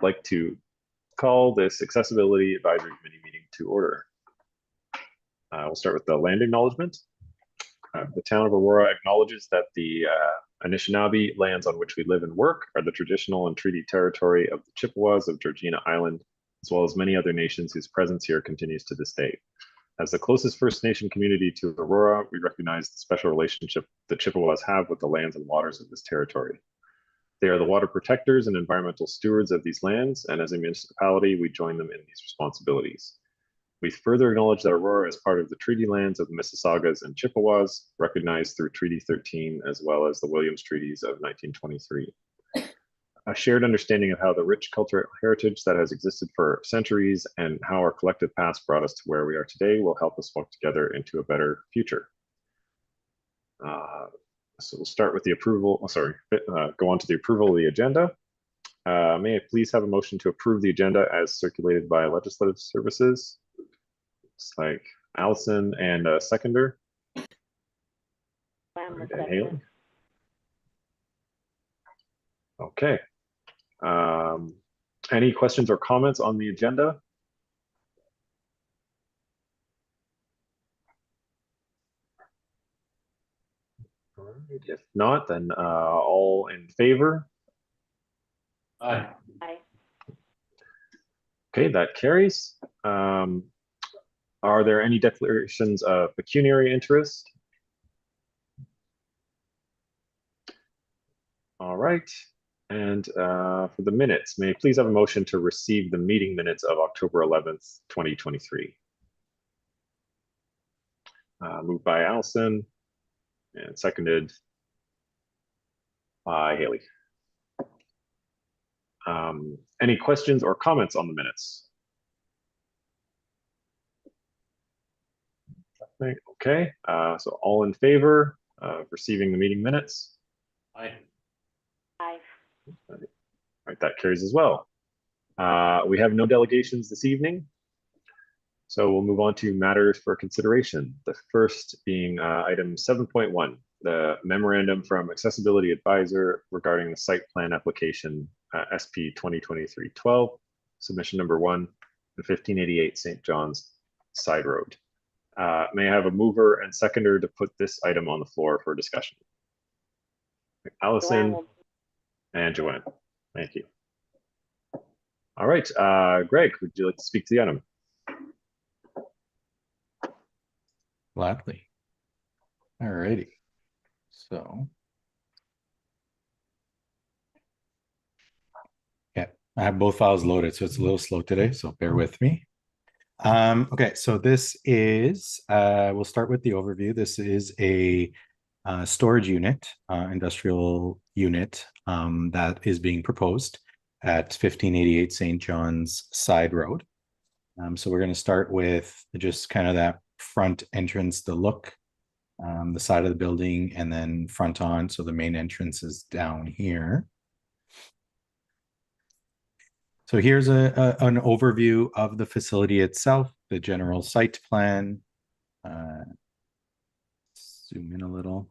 like to call this Accessibility Advisory Committee meeting to order. We'll start with the land acknowledgement. The town of Aurora acknowledges that the Anishinaabe lands on which we live and work are the traditional and treaty territory of the Chippewas of Georgina Island, as well as many other nations whose presence here continues to this day. As the closest First Nation community to Aurora, we recognize the special relationship the Chippewas have with the lands and waters of this territory. They are the water protectors and environmental stewards of these lands, and as a municipality, we join them in these responsibilities. We further acknowledge that Aurora is part of the treaty lands of the Mississaugas and Chippewas, recognized through Treaty 13, as well as the Williams Treaties of 1923. A shared understanding of how the rich cultural heritage that has existed for centuries and how our collective past brought us to where we are today will help us walk together into a better future. So we'll start with the approval, go on to the approval of the agenda. May I please have a motion to approve the agenda as circulated by Legislative Services? Looks like Allison and a seconder. And Haley. Okay. Any questions or comments on the agenda? If not, then all in favor? Aye. Aye. Okay, that carries. Are there any declarations of pecuniary interest? All right. And for the minutes, may I please have a motion to receive the meeting minutes of October 11th, 2023? Moved by Allison and seconded by Haley. Any questions or comments on the minutes? Okay, so all in favor of receiving the meeting minutes? Aye. Aye. All right, that carries as well. We have no delegations this evening, so we'll move on to matters for consideration. The first being item 7.1, the memorandum from Accessibility Advisor regarding the site plan application SP 2023-12, submission number 1, the 1588 St. John's Side Road. May I have a mover and seconder to put this item on the floor for discussion? Allison and Joanne. Thank you. All right, Greg, would you like to speak to the item? Gladly. All righty. So, yeah, I have both files loaded, so it's a little slow today, so bear with me. Okay, so this is, we'll start with the overview. This is a storage unit, industrial unit that is being proposed at 1588 St. John's Side Road. So we're going to start with just kind of that front entrance, the look, the side of the building, and then front on. So the main entrance is down here. So here's an overview of the facility itself, the general site plan. Zoom in a little.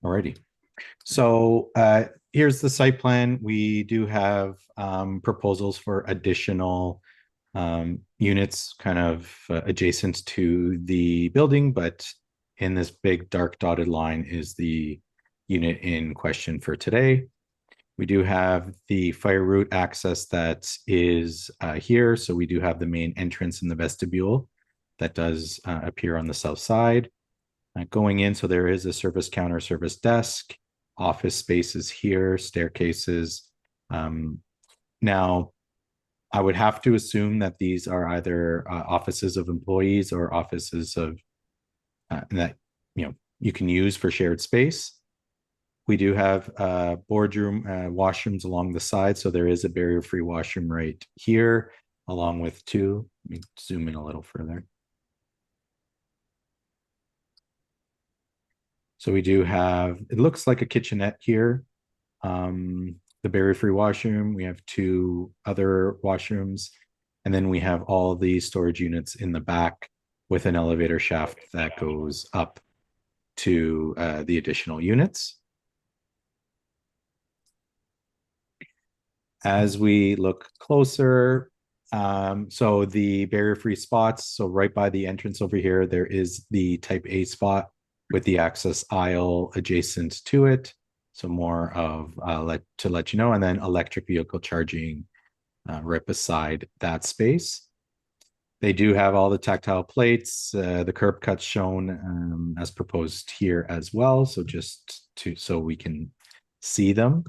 Alrighty. So here's the site plan. We do have proposals for additional units kind of adjacent to the building, but in this big dark dotted line is the unit in question for today. We do have the fire route access that is here. So we do have the main entrance in the vestibule that does appear on the south side. Going in, so there is a service counter, service desk, office spaces here, staircases. Now, I would have to assume that these are either offices of employees or offices of that you can use for shared space. We do have boardroom washrooms along the side, so there is a barrier-free washroom right here, along with two. Let me zoom in a little further. So we do have, it looks like a kitchenette here. The barrier-free washroom, we have two other washrooms, and then we have all the storage units in the back with an elevator shaft that goes up to the additional units. As we look closer, so the barrier-free spots, so right by the entrance over here, there is the type A spot with the access aisle adjacent to it. So more of to let you know, and then electric vehicle charging right beside that space. They do have all the tactile plates, the curb cuts shown as proposed here as well. So just so we can see them.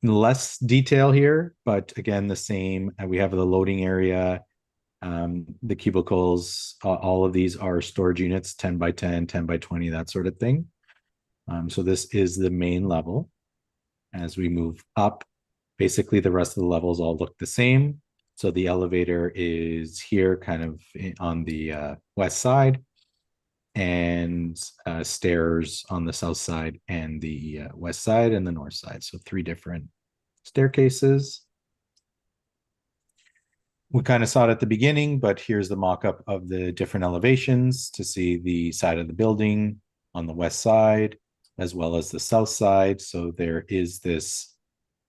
Less detail here, but again, the same. We have the loading area, the cubicles, all of these are storage units, 10 by 10, 10 by 20, that sort of thing. So this is the main level. As we move up, basically the rest of the levels all look the same. So the elevator is here kind of on the west side, and stairs on the south side and the west side and the north side. So 3 different staircases. We kind of saw it at the beginning, but here's the mock-up of the different elevations to see the side of the building on the west side, as well as the south side. So there is this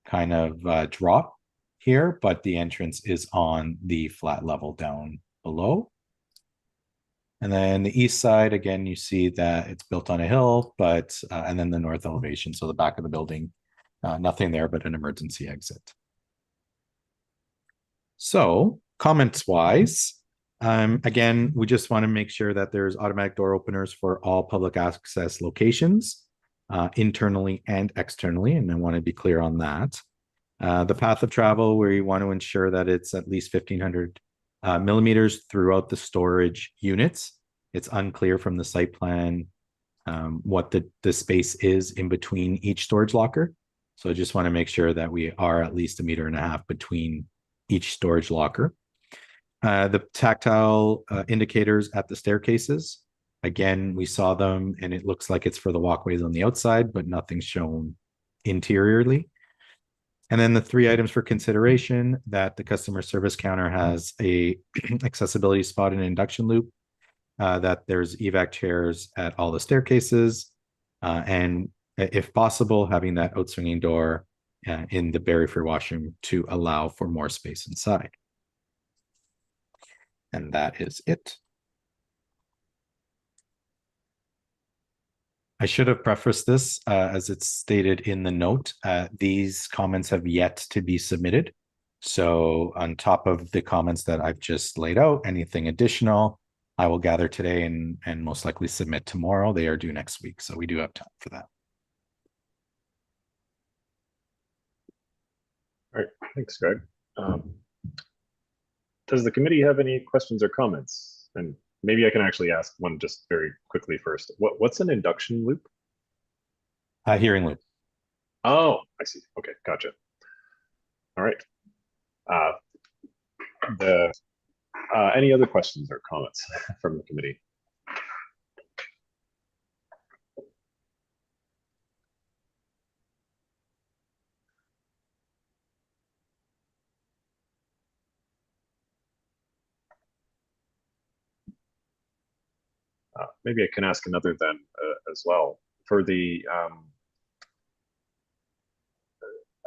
kind of drop here, but the entrance is on the flat level down below. And then the east side, again, you see that it's built on a hill, but and then the north elevation, so the back of the building, nothing there but an emergency exit. So comments wise, again, we just want to make sure that there's automatic door openers for all public access locations, internally and externally, and I want to be clear on that. The path of travel, where you want to ensure that it's at least 1500 millimeters throughout the storage units. It's unclear from the site plan what the space is in between each storage locker. So I just want to make sure that we are at least 1.5 meters between each storage locker. The tactile indicators at the staircases. Again, we saw them and it looks like it's for the walkways on the outside, but nothing's shown interiorly. And then the 3 items for consideration: that the customer service counter has a accessibility spot and induction loop, that there's evac chairs at all the staircases, and if possible, having that outswinging door in the barrier-free washroom to allow for more space inside. And that is it. I should have prefaced this as it's stated in the note. These comments have yet to be submitted. So on top of the comments that I've just laid out, anything additional, I will gather today and most likely submit tomorrow. They are due next week, so we do have time for that. All right, thanks, Greg. Does the committee have any questions or comments? And maybe I can actually ask one just very quickly first. What's an induction loop? Hearing loop. Oh, I see. Okay, gotcha. All right. Any other questions or comments from the committee? Maybe I can ask another then as well. For the,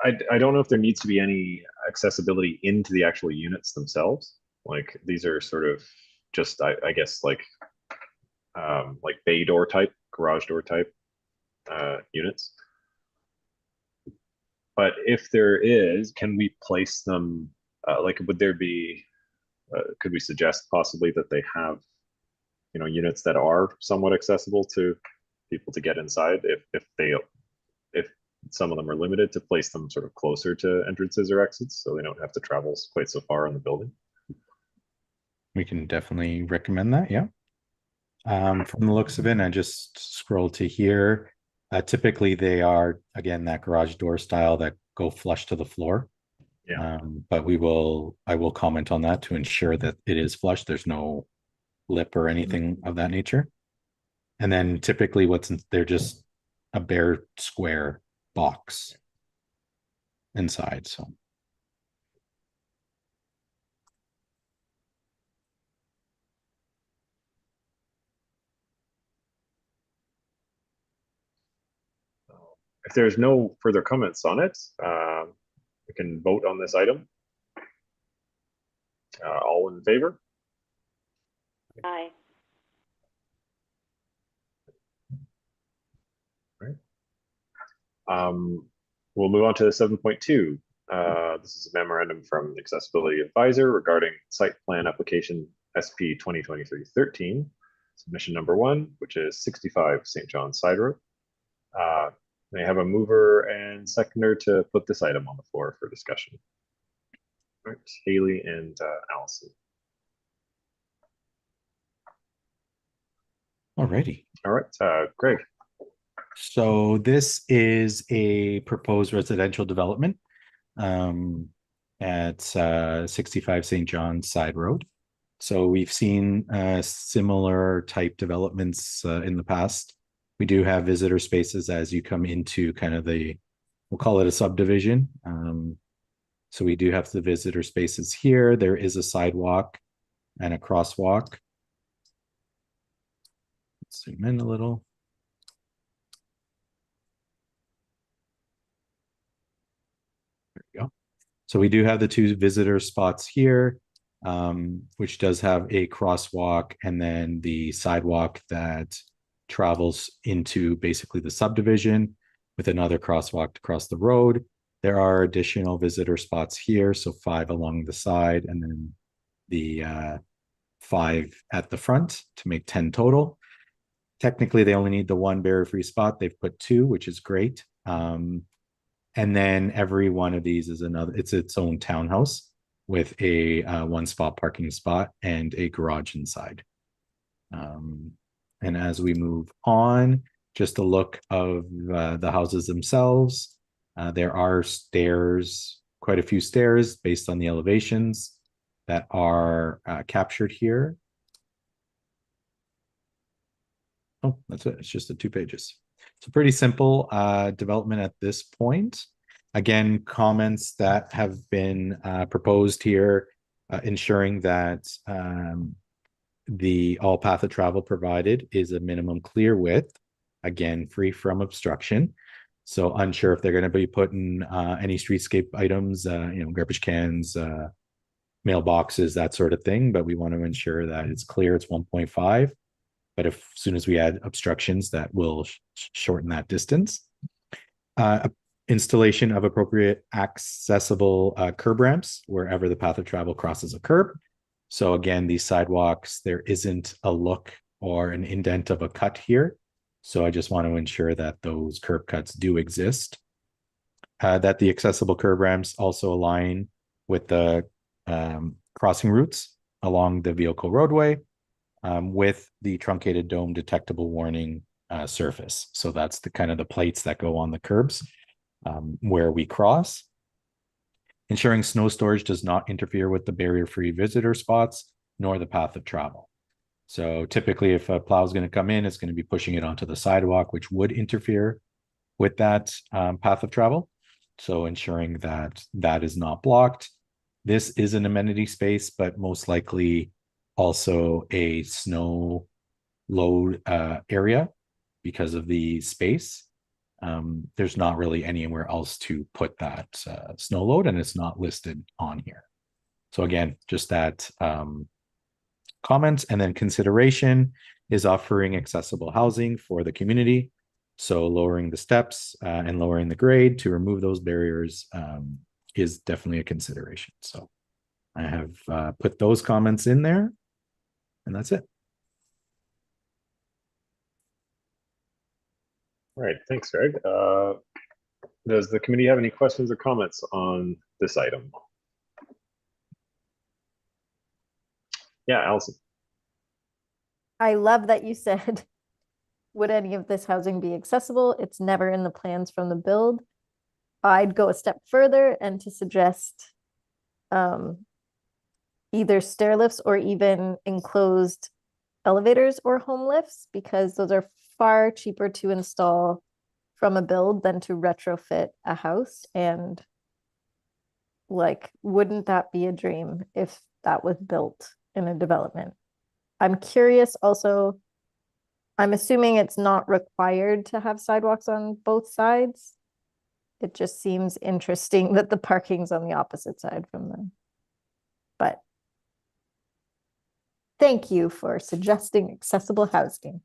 I don't know if there needs to be any accessibility into the actual units themselves. Like these are sort of just, I guess, like bay door type, garage door type units. But if there is, can we place them, like would there be, could we suggest possibly that they have, units that are somewhat accessible to people to get inside if some of them are limited, to place them sort of closer to entrances or exits so they don't have to travel quite so far in the building? We can definitely recommend that, yeah. From the looks of it, I just scroll to here. Typically they are, again, that garage door style that go flush to the floor. Yeah. But I will comment on that to ensure that it is flush. There's no lip or anything of that nature. And then typically they're just a bare square box inside. So If there's no further comments on it, we can vote on this item. All in favor? Aye. We'll move on to 7.2. This is a memorandum from the Accessibility Advisor regarding site plan application SP 2023-13, submission number 1, which is 65 St. John Side Road. May I have a mover and seconder to put this item on the floor for discussion? All right, Haley and Allison. Alrighty. All right, Greg. So this is a proposed residential development at 65 St. John Side Road. So we've seen similar type developments in the past. We do have visitor spaces as you come into kind of we'll call it a subdivision. So we do have the visitor spaces here. There is a sidewalk and a crosswalk. Let's zoom in a little. There we go. So we do have the 2 visitor spots here, which does have a crosswalk and then the sidewalk that travels into basically the subdivision with another crosswalk to cross the road. There are additional visitor spots here, so 5 along the side and then the 5 at the front to make 10 total. Technically, they only need the 1 barrier-free spot. They've put 2, which is great. And then every one of these is it's its own townhouse with a 1-spot parking spot and a garage inside. And as we move on, just a look of the houses themselves. There are stairs, quite a few stairs based on the elevations that are captured here. Oh, that's it. It's just the 2 pages. So pretty simple development at this point. Again, comments that have been proposed here, ensuring that the all path of travel provided is a minimum clear width, again, free from obstruction. So unsure if they're going to be putting any streetscape items, garbage cans, mailboxes, that sort of thing. But we want to ensure that it's clear, it's 1.5. But as soon as we add obstructions, that will shorten that distance. Installation of appropriate accessible curb ramps wherever the path of travel crosses a curb. So again, these sidewalks, there isn't a look or an indent of a cut here. So I just want to ensure that those curb cuts do exist. That the accessible curb ramps also align with the crossing routes along the vehicle roadway with the truncated dome detectable warning surface. So that's the kind of the plates that go on the curbs where we cross. Ensuring snow storage does not interfere with the barrier-free visitor spots nor the path of travel. So typically if a plow is going to come in, it's going to be pushing it onto the sidewalk, which would interfere with that path of travel. So ensuring that that is not blocked. This is an amenity space, but most likely also a snow load area because of the space. There's not really anywhere else to put that snow load, and it's not listed on here. So again, just that comments, and then consideration is offering accessible housing for the community. So lowering the steps and lowering the grade to remove those barriers is definitely a consideration. So I have put those comments in there, and that's it. All right, thanks, Greg. Does the committee have any questions or comments on this item? Yeah, Allison. I love that you said, would any of this housing be accessible? It's never in the plans from the build. I'd go a step further and to suggest either stair lifts or even enclosed elevators or home lifts, because those are far cheaper to install from a build than to retrofit a house. And like, wouldn't that be a dream if that was built in a development? I'm curious also, I'm assuming it's not required to have sidewalks on both sides. It just seems interesting that the parking's on the opposite side from them. But thank you for suggesting accessible housing.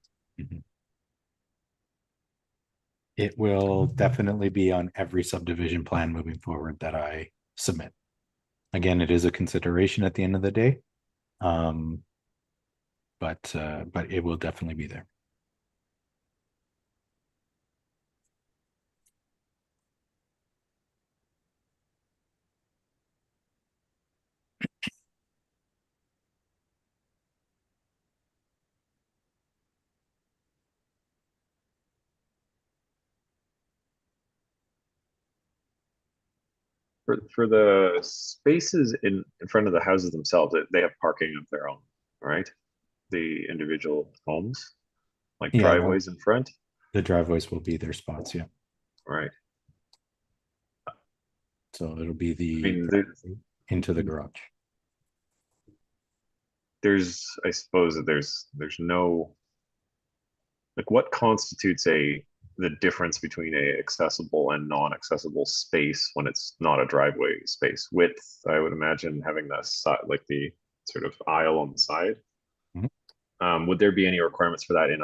It will definitely be on every subdivision plan moving forward that I submit. Again, it is a consideration at the end of the day. But it will definitely be there. For the spaces in front of the houses themselves, they have parking of their own, right? The individual homes, like Yeah, driveways in front, the driveways will be their spots, yeah. right? So it'll be the mean, into the garage. I suppose that there's no, like, what constitutes the difference between a accessible and non-accessible space when it's not a driveway space? Width, I would imagine having the side, like the sort of aisle on the side. Would there be any requirements for that in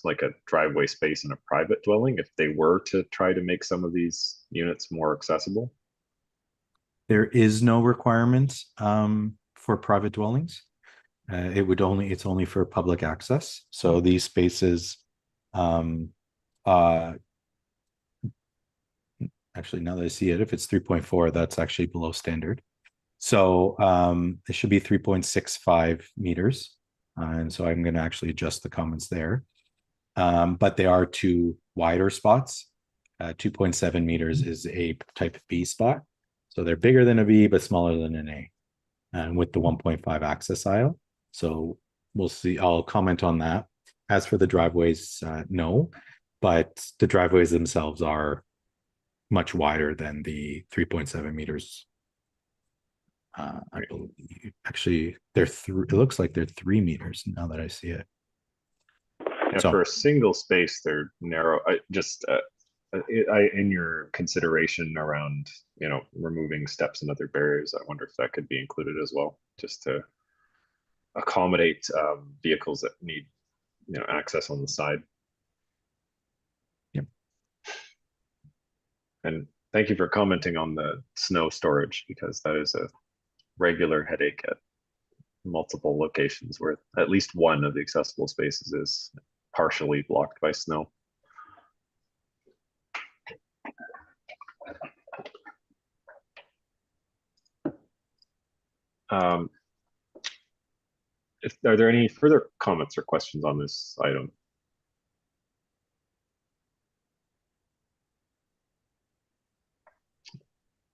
like a driveway space in a private dwelling if they were to try to make some of these units more accessible? There is no requirement for private dwellings. It's only for public access. So these spaces, actually, now that I see it, if it's 3.4, that's actually below standard. So it should be 3.65 meters. And so I'm going to actually adjust the comments there. But they are two wider spots. 2.7 meters is a type B spot. So they're bigger than a B, but smaller than an A. And with the 1.5 access aisle. So we'll see. I'll comment on that. As for the driveways, no. But the driveways themselves are much wider than the 3.7 meters. I believe actually it looks like they're 3 meters now that I see it. Yeah, so, for a single space, they're narrow. In your consideration around, removing steps and other barriers, I wonder if that could be included as well, just to accommodate vehicles that need, access on the side. Yep. And thank you for commenting on the snow storage, because that is a regular headache at multiple locations where at least one of the accessible spaces is partially blocked by snow. Are there any further comments or questions on this item?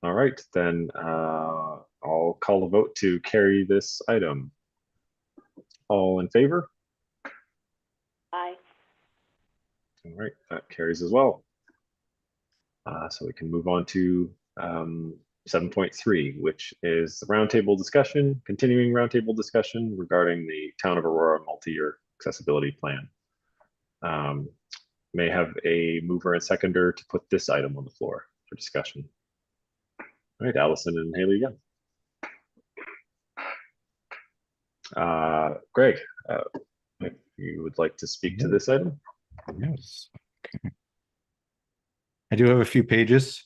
All right, then I'll call a vote to carry this item. All in favor? Aye. All right, that carries as well. So we can move on to 7.3, which is the roundtable discussion, continuing roundtable discussion regarding the Town of Aurora multi-year accessibility plan. May have a mover and seconder to put this item on the floor for discussion. All right, Allison and Haley again. Greg, if you would like to speak to this item. Yes. Okay. I do have a few pages,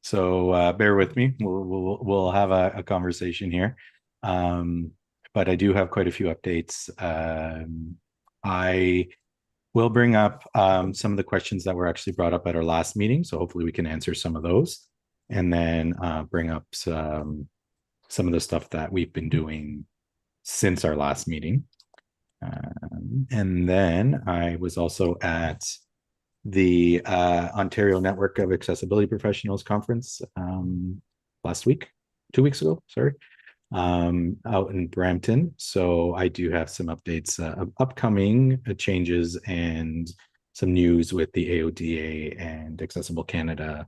so bear with me. We'll have a conversation here, but I do have quite a few updates. I will bring up some of the questions that were actually brought up at our last meeting, so hopefully we can answer some of those, and then bring up some of the stuff that we've been doing since our last meeting. And then I was also at the Ontario Network of Accessibility Professionals conference last week, 2 weeks ago, sorry, out in Brampton. So I do have some updates of upcoming changes and some news with the AODA and Accessible Canada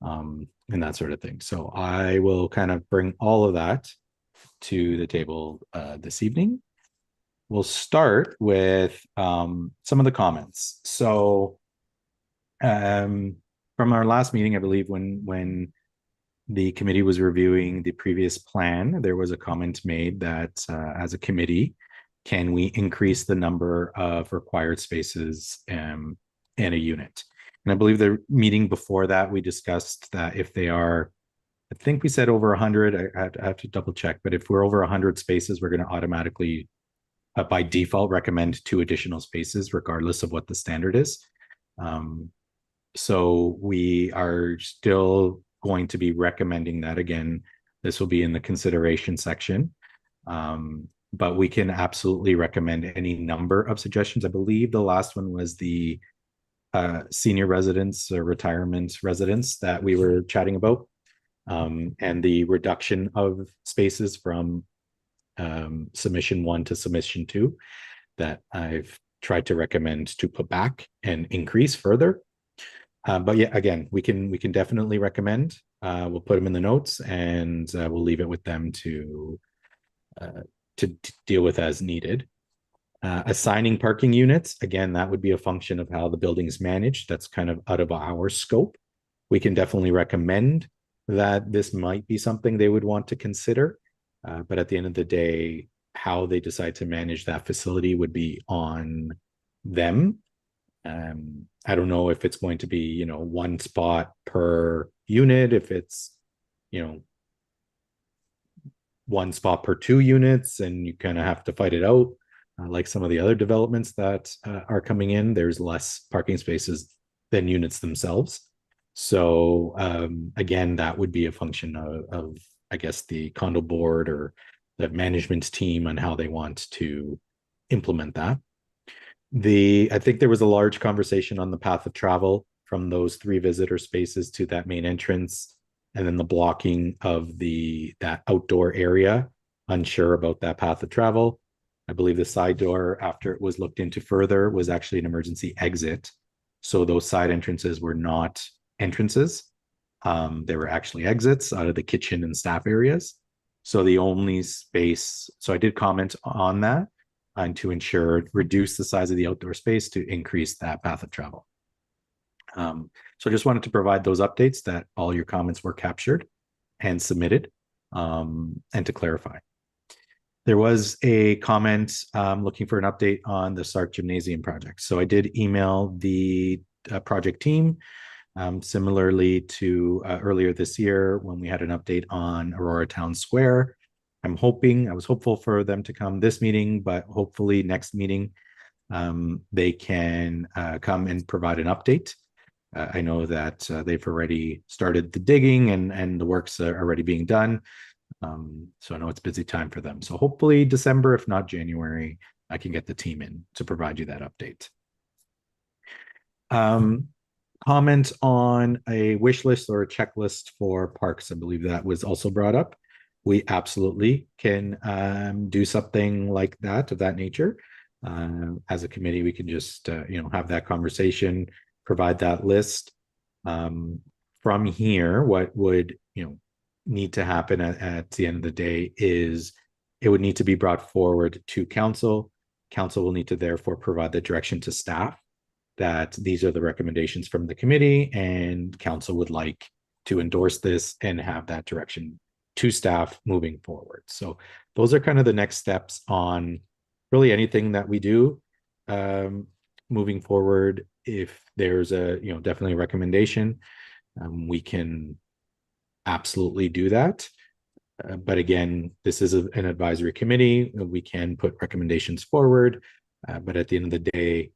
and that sort of thing. So I will kind of bring all of that to the table this evening. We'll start with some of the comments. So from our last meeting, I believe when the committee was reviewing the previous plan, there was a comment made that as a committee, can we increase the number of required spaces in a unit? And I believe the meeting before that, we discussed that if they are, I think we said over 100, I have to double check, but if we're over 100 spaces, we're going to automatically, by default, recommend 2 additional spaces, regardless of what the standard is. So we are still going to be recommending that. Again, this will be in the consideration section. But we can absolutely recommend any number of suggestions. I believe the last one was the senior residence or retirement residence that we were chatting about, and the reduction of spaces from submission 1 to submission 2 that I've tried to recommend to put back and increase further. But yeah, again, we can definitely recommend. We'll put them in the notes, and we'll leave it with them to deal with as needed. Assigning parking units, again, that would be a function of how the building is managed. That's kind of out of our scope. We can definitely recommend that this might be something they would want to consider. But at the end of the day, how they decide to manage that facility would be on them. I don't know if it's going to be, 1 spot per unit, if it's, 1 spot per 2 units, and you kind of have to fight it out. Like some of the other developments that are coming in, there's less parking spaces than units themselves. So again, that would be a function of, I guess, the condo board or the management team on how they want to implement that. I think there was a large conversation on the path of travel from those 3 visitor spaces to that main entrance, and then the blocking of that outdoor area. Unsure about that path of travel. I believe the side door, after it was looked into further, was actually an emergency exit. So those side entrances were not entrances. They were actually exits out of the kitchen and staff areas. So the only space, so I did comment on that, and to reduce the size of the outdoor space to increase that path of travel. So I just wanted to provide those updates, that all your comments were captured and submitted, and to clarify. There was a comment looking for an update on the Sark Gymnasium project. So I did email the project team, similarly to earlier this year when we had an update on Aurora Town Square. I was hopeful for them to come this meeting, but hopefully next meeting they can come and provide an update. I know that they've already started the digging and the work's already being done. So I know it's busy time for them. So hopefully December, if not January, I can get the team in to provide you that update. Comment on a wish list or a checklist for parks. I believe that was also brought up. We absolutely can do something like that, of that nature. As a committee, we can just have that conversation, provide that list. From here, what would need to happen at the end of the day is it would need to be brought forward to council. Council will need to therefore provide the direction to staff that these are the recommendations from the committee, and council would like to endorse this and have that direction to staff moving forward. So those are kind of the next steps on really anything that we do moving forward. If there's a definitely a recommendation, we can absolutely do that. But again, this is an advisory committee. We can put recommendations forward, but at the end of the day,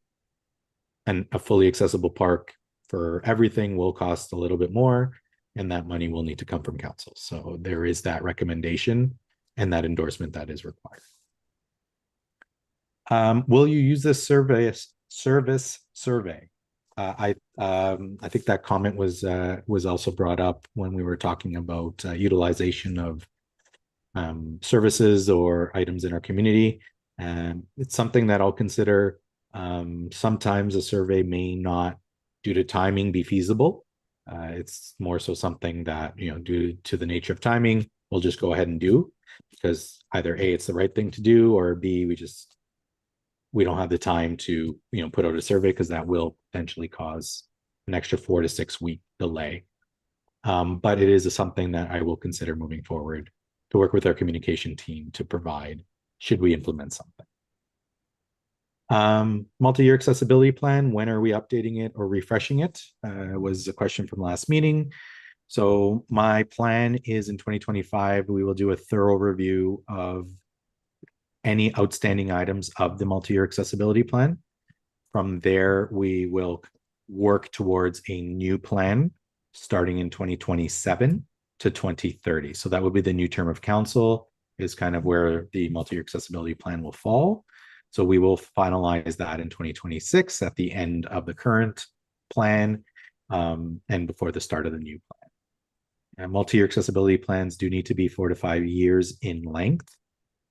a fully accessible park for everything will cost a little bit more, and that money will need to come from council. So there is that recommendation and that endorsement that is required. Will you use this service survey? I think that comment was also brought up when we were talking about utilization of services or items in our community. It's something that I'll consider. Sometimes a survey may not, due to timing, be feasible. It's more so something that, due to the nature of timing, we'll just go ahead and do, because either A, it's the right thing to do, or B, we don't have the time to, put out a survey, because that will potentially cause an extra 4 to 6 week delay. But it is something that I will consider moving forward to work with our communication team to provide should we implement something. Multi-year accessibility plan, when are we updating it or refreshing it? Was a question from last meeting. So my plan is in 2025, we will do a thorough review of any outstanding items of the multi-year accessibility plan. From there, we will work towards a new plan starting in 2027 to 2030. So that would be the new term of council, is kind of where the multi-year accessibility plan will fall. So we will finalize that in 2026 at the end of the current plan and before the start of the new plan. And multi-year accessibility plans do need to be 4 to 5 years in length.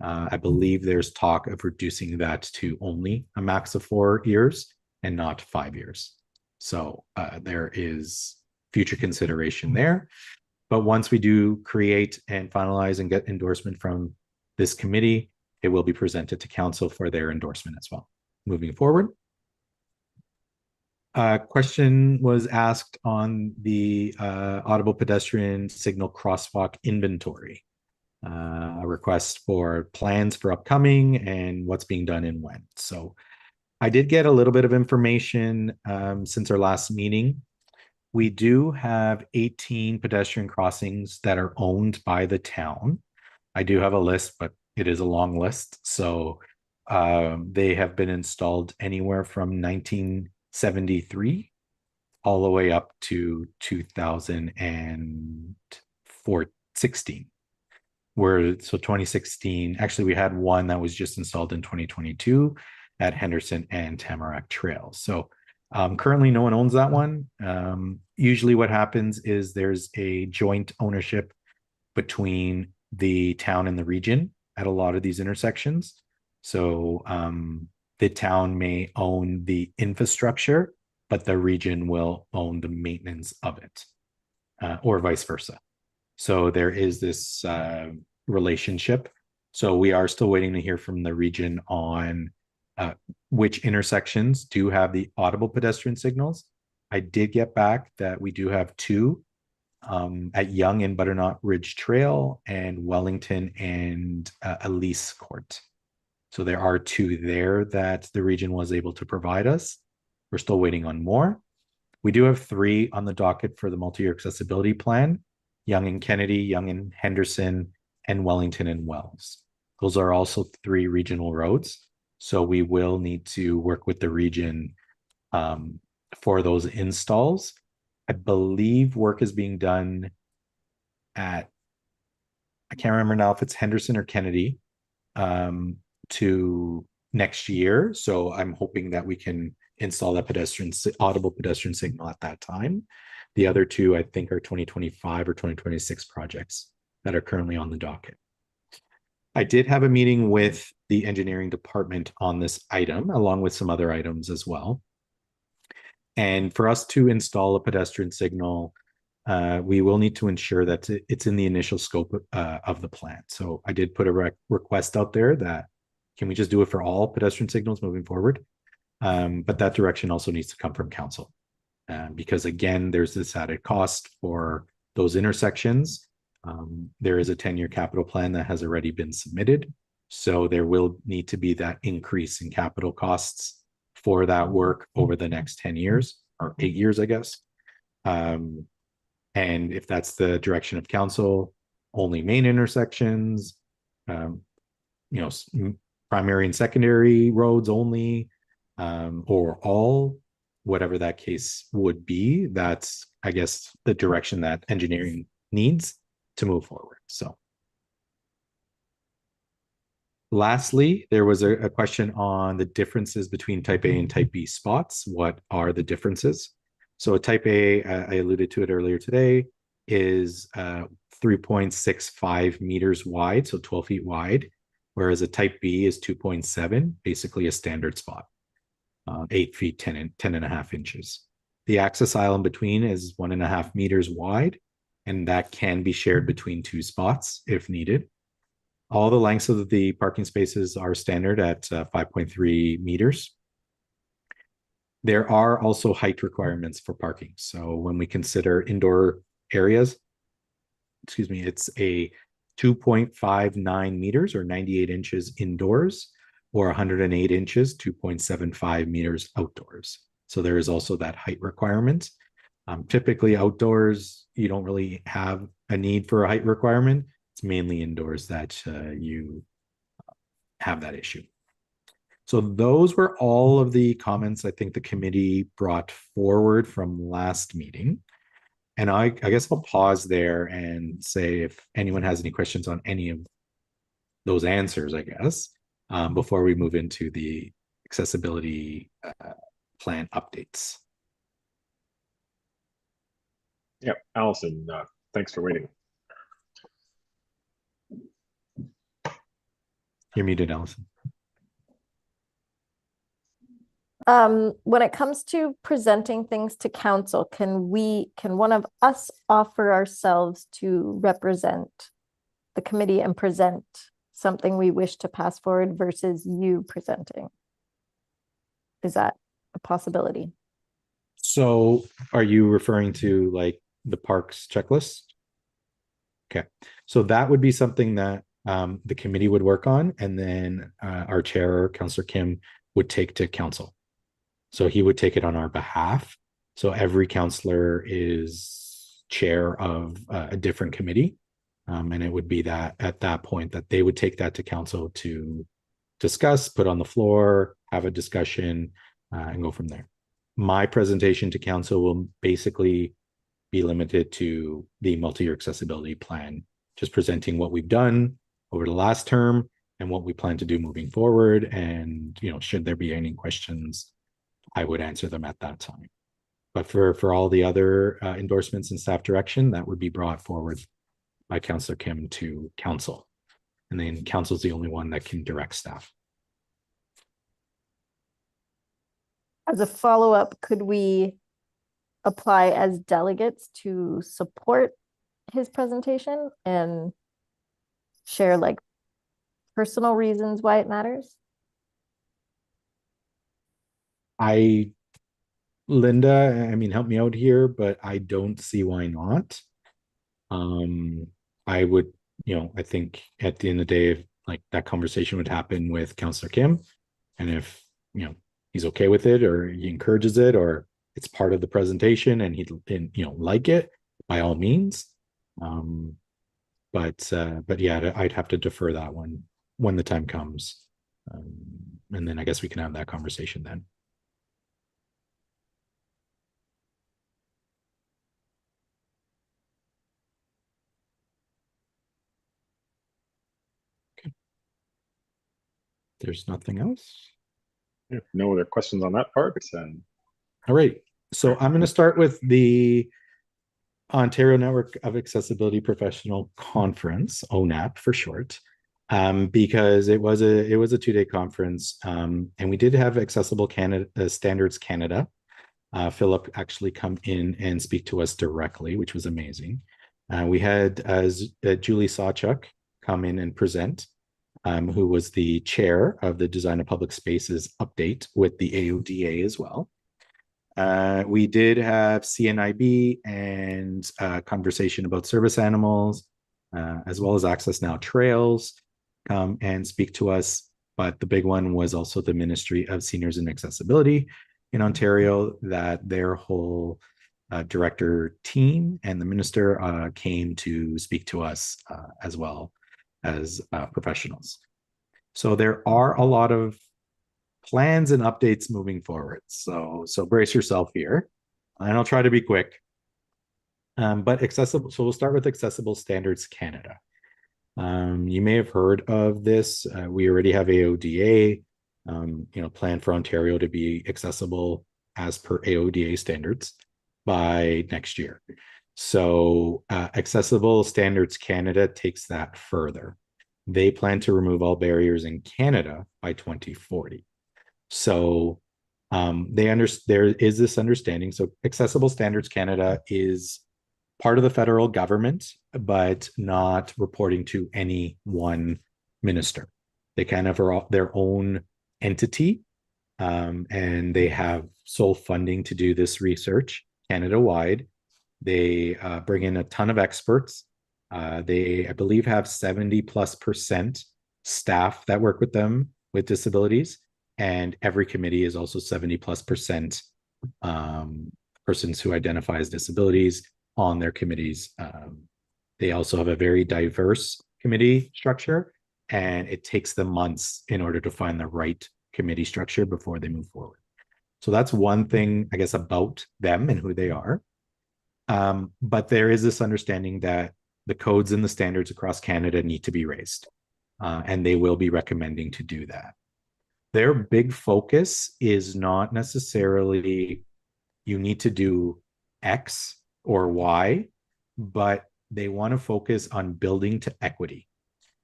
I believe there's talk of reducing that to only a max of 4 years and not 5 years. So there is future consideration there. But once we do create and finalize and get endorsement from this committee, it will be presented to council for their endorsement as well. Moving forward. Question was asked on the audible pedestrian signal crosswalk inventory. A request for plans for upcoming and what's being done and when. So I did get a little bit of information since our last meeting. We do have 18 pedestrian crossings that are owned by the town. I do have a list, but it is a long list. So they have been installed anywhere from 1973 all the way up to 2016. So 2016, actually we had one that was just installed in 2022 at Henderson and Tamarack Trail. So currently no one owns that one. Usually what happens is there's a joint ownership between the town and the region at a lot of these intersections. So the town may own the infrastructure, but the region will own the maintenance of it, or vice versa. So there is this relationship. So we are still waiting to hear from the region on which intersections do have the audible pedestrian signals. I did get back that we do have 2 at Young and Butternut Ridge Trail and Wellington and Elise Court. So there are 2 there that the region was able to provide us. We're still waiting on more. We do have 3 on the docket for the multi-year accessibility plan: Young and Kennedy, Young and Henderson, and Wellington and Wells. Those are also 3 regional roads. So we will need to work with the region for those installs. I believe work is being done at, I can't remember now if it's Henderson or Kennedy, to next year. So I'm hoping that we can install that audible pedestrian signal at that time. The other 2, I think, are 2025 or 2026 projects that are currently on the docket. I did have a meeting with the engineering department on this item, along with some other items as well. And for us to install a pedestrian signal, we will need to ensure that it's in the initial scope of the plan. So I did put a request out there that, can we just do it for all pedestrian signals moving forward? But that direction also needs to come from council. Because again, there's this added cost for those intersections. There is a 10-year capital plan that has already been submitted. So there will need to be that increase in capital costs for that work over the next 10 years or 8 years, I guess. And if that's the direction of council, only main intersections, primary and secondary roads only, or all, whatever that case would be, that's, I guess, the direction that engineering needs to move forward. So lastly, there was a question on the differences between type A and type B spots. What are the differences? So a type A, I alluded to it earlier today, is 3.65 meters wide, so 12 feet wide, whereas a type B is 2.7, basically a standard spot, 8 feet, 10 and a half inches. The access aisle in between is 1.5 meters wide, and that can be shared between 2 spots if needed. All the lengths of the parking spaces are standard at 5.3 meters. There are also height requirements for parking. So when we consider indoor areas, excuse me, it's a 2.59 meters or 98 inches indoors, or 108 inches, 2.75 meters outdoors. So there is also that height requirement. Typically outdoors, you don't really have a need for a height requirement. It's mainly indoors that you have that issue. So those were all of the comments I think the committee brought forward from last meeting. And I guess I'll pause there and say if anyone has any questions on any of those answers, I guess, before we move into the accessibility plan updates. Yep, Allison, thanks for waiting. You're muted, Allison. When it comes to presenting things to council, can one of us offer ourselves to represent the committee and present something we wish to pass forward versus you presenting? Is that a possibility? So are you referring to like the parks checklist? Okay, so that would be something that the committee would work on, and then our chair, Councillor Kim, would take to council. So he would take it on our behalf. So every councillor is chair of a different committee. And it would be that at that point that they would take that to council to discuss, put on the floor, have a discussion, and go from there. My presentation to council will basically be limited to the multi-year accessibility plan, just presenting what we've done over the last term and what we plan to do moving forward. And, you know, should there be any questions, I would answer them at that time. But for all the other endorsements and staff direction, that would be brought forward by Councillor Kim to council. And then council is the only one that can direct staff. As a follow-up, could we apply as delegates to support his presentation and share like personal reasons why it matters? Linda, I mean, help me out here, but I don't see why not. I would, you know, I think at the end of the day, if like that conversation would happen with Councillor Kim, and if, you know, he's okay with it or he encourages it or it's part of the presentation and he'd, you know, like it, by all means. But yeah, I'd have to defer that one when the time comes. And then I guess we can have that conversation then. There's nothing else. Yeah, no other questions on that part. All right. So I'm going to start with the Ontario Network of Accessibility Professional Conference, ONAP for short, because it was a 2-day conference, and we did have Accessible Canada Standards Canada. Philip actually come in and speak to us directly, which was amazing. We had Julie Sawchuk come in and present. Who was the chair of the Design of Public Spaces update with the AODA as well. We did have CNIB and a conversation about service animals, as well as Access Now Trails come and speak to us. But the big one was also the Ministry of Seniors and Accessibility in Ontario, that their whole director team and the minister came to speak to us as well as professionals. So there are a lot of plans and updates moving forward. So brace yourself here, and I'll try to be quick. But accessible. So we'll start with Accessible Standards Canada. You may have heard of this. We already have AODA, you know, plan for Ontario to be accessible as per AODA standards by next year. So Accessible Standards Canada takes that further. They plan to remove all barriers in Canada by 2040. So there is this understanding. So Accessible Standards Canada is part of the federal government, but not reporting to any one minister. They kind of are their own entity, and they have sole funding to do this research Canada-wide. They bring in a ton of experts. They, I believe, have 70+% staff that work with them with disabilities, and every committee is also 70+% persons who identify as disabilities on their committees. They also have a very diverse committee structure, and it takes them months in order to find the right committee structure before they move forward. So that's one thing, I guess, about them and who they are. But there is this understanding that the codes and the standards across Canada need to be raised, and they will be recommending to do that. Their big focus is not necessarily you need to do X or Y, but they want to focus on building to equity.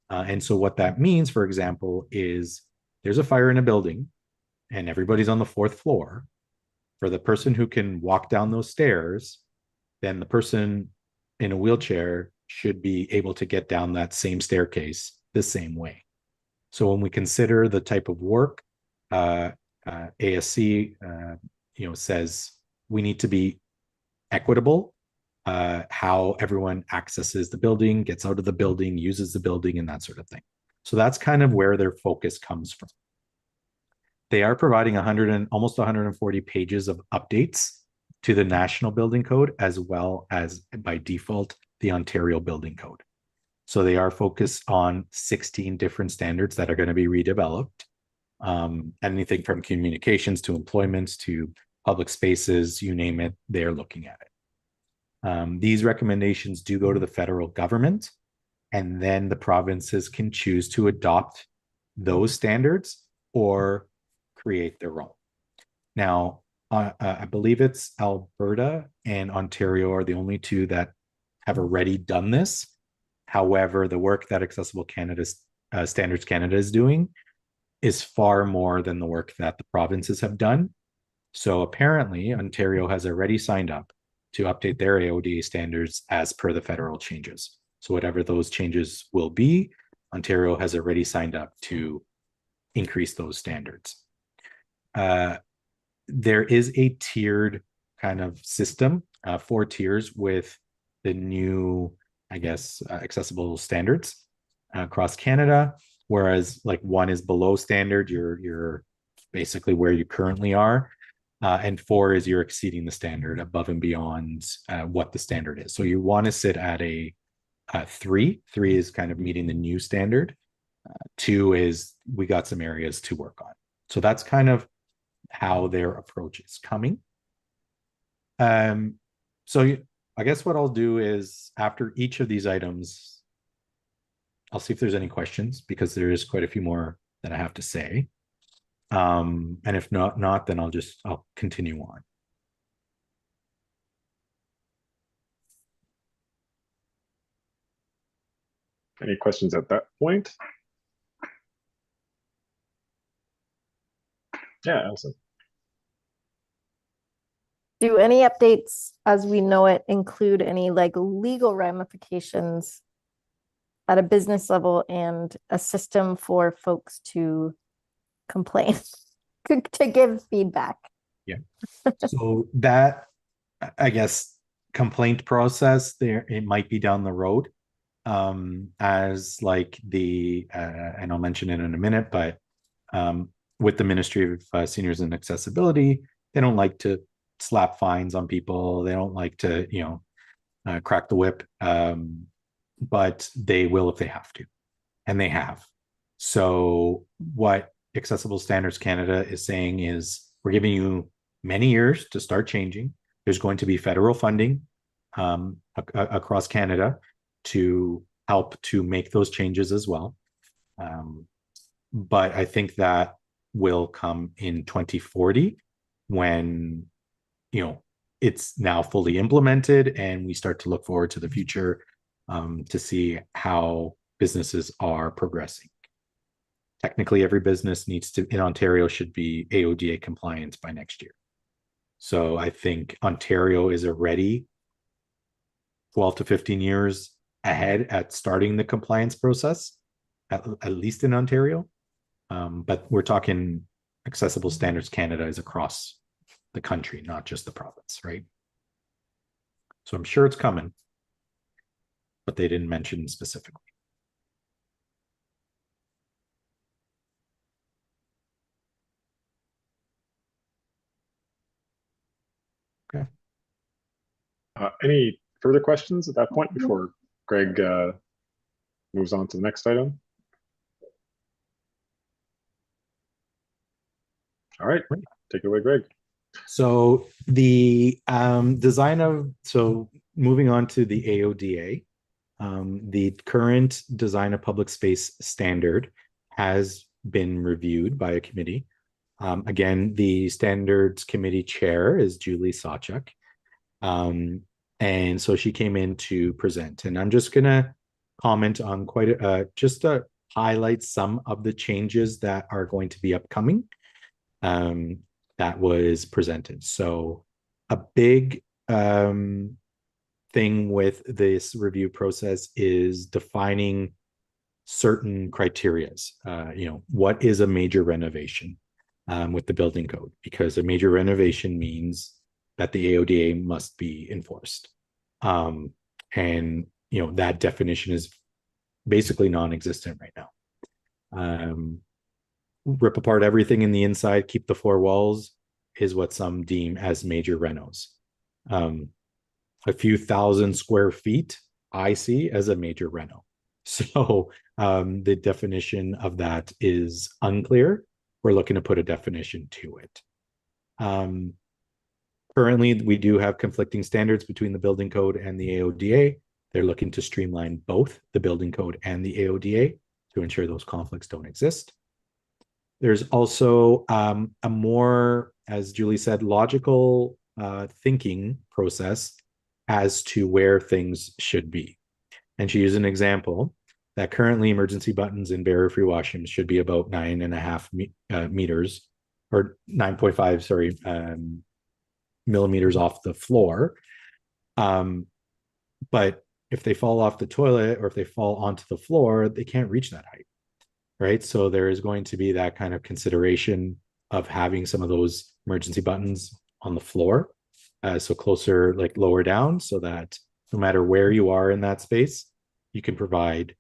And so what that means, for example, is there's a fire in a building and everybody's on the 4th floor. For the person who can walk down those stairs, then the person in a wheelchair should be able to get down that same staircase the same way. So when we consider the type of work, ASC, says we need to be equitable, how everyone accesses the building, gets out of the building, uses the building, and that sort of thing. So that's kind of where their focus comes from. They are providing almost 140 pages of updates to the National Building Code, as well as by default, the Ontario Building Code. So they are focused on 16 different standards that are going to be redeveloped. Anything from communications to employment to public spaces, you name it, they're looking at it. These recommendations do go to the federal government, and then the provinces can choose to adopt those standards or create their own. Now, I believe it's Alberta and Ontario are the only two that have already done this. However, the work that Accessible Canada's Standards Canada is doing is far more than the work that the provinces have done. So apparently, Ontario has already signed up to update their AODA standards as per the federal changes. So whatever those changes will be, Ontario has already signed up to increase those standards. There is a tiered kind of system, 4 tiers with the new, I guess, accessible standards across Canada. Whereas like 1 is below standard, you're basically where you currently are. And 4 is you're exceeding the standard above and beyond what the standard is. So you want to sit at a 3. 3 is kind of meeting the new standard. 2 is we got some areas to work on. So that's kind of how their approach is coming. So I guess what I'll do is after each of these items, I'll see if there's any questions, because there is quite a few more that I have to say. And if not, then I'll continue on. Any questions at that point? Yeah, Allison. Do any updates as we know it include any like legal ramifications at a business level and a system for folks to complain, to give feedback? Yeah. So that, I guess, complaint process there, it might be down the road, as like the, and I'll mention it in a minute, but with the Ministry of Seniors and Accessibility, they don't like to slap fines on people. They don't like to, crack the whip, but they will if they have to, and they have. So what Accessible Standards Canada is saying is, we're giving you many years to start changing. There's going to be federal funding across Canada to help to make those changes as well. But I think that will come in 2040 when, it's now fully implemented and we start to look forward to the future to see how businesses are progressing. Technically, every business in Ontario should be AODA compliant by next year. So I think Ontario is already 12 to 15 years ahead at starting the compliance process, at least in Ontario. But we're talking Accessible Standards Canada is across the country, not just the province, right? So I'm sure it's coming, but they didn't mention specifically. Any further questions at that point before Greg moves on to the next item? All right, take it away, Greg. So the moving on to the AODA, the current design of public space standard has been reviewed by a committee. Again, the standards committee chair is Julie Sawchuk. And so she came in to present, and I'm just gonna comment on just to highlight some of the changes that are going to be upcoming. That was presented. So a big thing with this review process is defining certain criterias. What is a major renovation with the building code? Because a major renovation means that the AODA must be enforced. And that definition is basically non-existent right now. Rip apart everything in the inside, keep the four walls is what some deem as major renos. A few thousand square feet I see as a major reno. So the definition of that is unclear. We're looking to put a definition to it. Currently, we do have conflicting standards between the building code and the AODA. They're looking to streamline both the building code and the AODA to ensure those conflicts don't exist. There's also a more, as Julie said, logical thinking process as to where things should be. And she used an example that currently emergency buttons in barrier-free washrooms should be about 9.5 meters, or 9.5, sorry, millimeters off the floor. But if they fall off the toilet or if they fall onto the floor, they can't reach that height. Right. So there is going to be that kind of consideration of having some of those emergency buttons on the floor. So closer, like lower down, so that no matter where you are in that space, you can provide,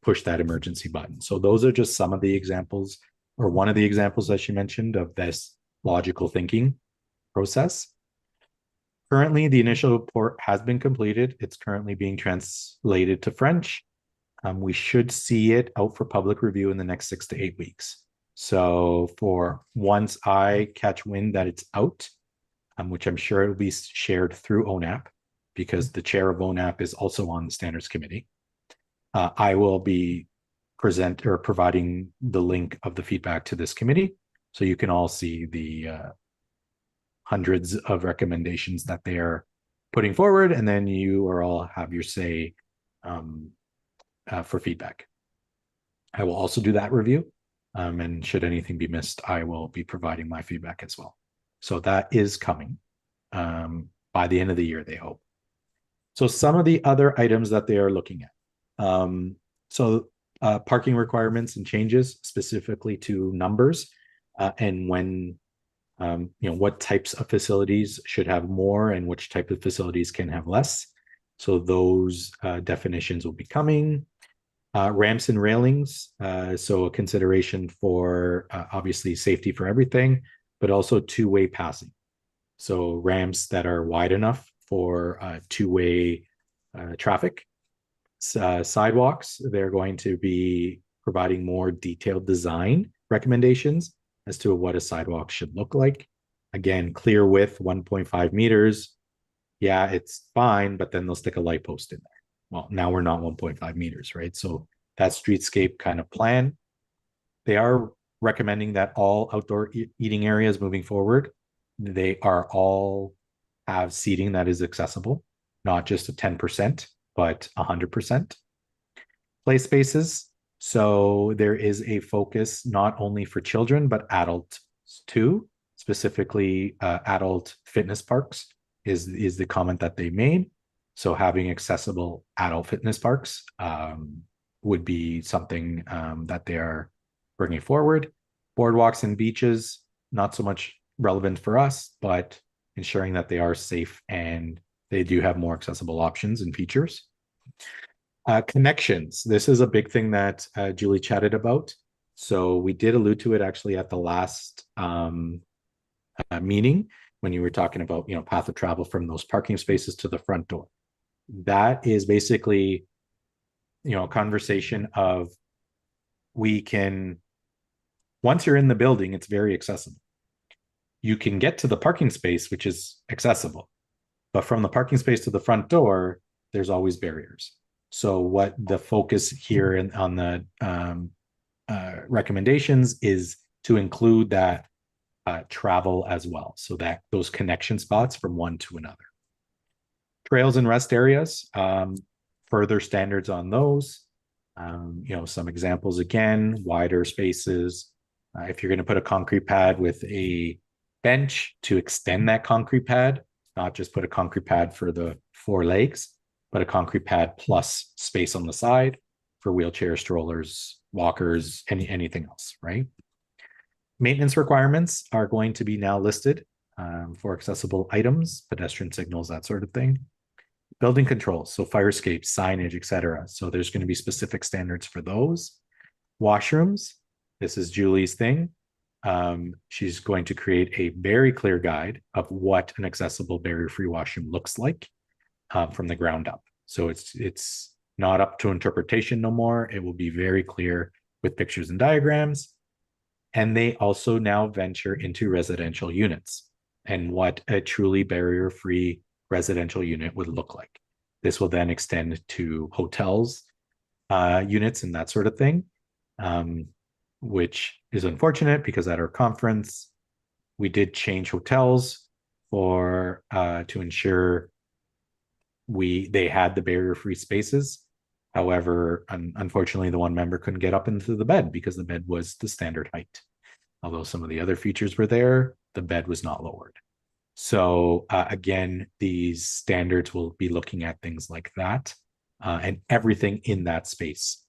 push that emergency button. So those are just some of the examples, or one of the examples that she mentioned of this logical thinking process. Currently, the initial report has been completed. It's currently being translated to French. We should see it out for public review in the next 6 to 8 weeks. So for once I catch wind that it's out, which I'm sure it will be shared through ONAP, because the chair of ONAP is also on the standards committee, I will be providing the link of the feedback to this committee, so you can all see the hundreds of recommendations that they are putting forward, and then you are all have your say for feedback. I will also do that review, and should anything be missed, I will be providing my feedback as well. So that is coming by the end of the year, they hope. So some of the other items that they are looking at. Parking requirements and changes specifically to numbers and when, what types of facilities should have more and which type of facilities can have less. So those definitions will be coming. Ramps and railings, so a consideration for obviously safety for everything, but also two-way passing. So ramps that are wide enough for two-way traffic. Sidewalks, they're going to be providing more detailed design recommendations as to what a sidewalk should look like. Again, clear width 1.5 meters. Yeah, it's fine, but then they'll stick a light post in there. Well, now we're not 1.5 meters, right? So that streetscape kind of plan. They are recommending that all outdoor eating areas moving forward, they are all have seating that is accessible, not just a 10%, but 100%. Play spaces. So there is a focus not only for children, but adults too, specifically adult fitness parks is the comment that they made. So having accessible adult fitness parks would be something that they are bringing forward. Boardwalks and beaches, not so much relevant for us, but ensuring that they are safe and they do have more accessible options and features. Connections. This is a big thing that Julie chatted about. So we did allude to it actually at the last meeting when you were talking about, path of travel from those parking spaces to the front door. That is basically, a conversation of once you're in the building, it's very accessible. You can get to the parking space, which is accessible, but from the parking space to the front door, there's always barriers. So what the focus here on the recommendations is to include that travel as well, so that those connection spots from one to another. Trails and rest areas, further standards on those. Some examples again, wider spaces. If you're going to put a concrete pad with a bench, to extend that concrete pad, not just put a concrete pad for the 4 legs, but a concrete pad plus space on the side for wheelchairs, strollers, walkers, anything else, right? Maintenance requirements are going to be now listed for accessible items, pedestrian signals, that sort of thing. Building controls, so fire escapes, signage, etc. So there's going to be specific standards for those. Washrooms, this is Julie's thing. She's going to create a very clear guide of what an accessible barrier-free washroom looks like from the ground up. So it's not up to interpretation no more. It will be very clear with pictures and diagrams. And they also now venture into residential units and what a truly barrier-free residential unit would look like. This will then extend to hotels, units, and that sort of thing, which is unfortunate because at our conference, we did change hotels to ensure they had the barrier-free spaces. However, unfortunately, the one member couldn't get up into the bed because the bed was the standard height. Although some of the other features were there, the bed was not lowered. So again, these standards will be looking at things like that and everything in that space.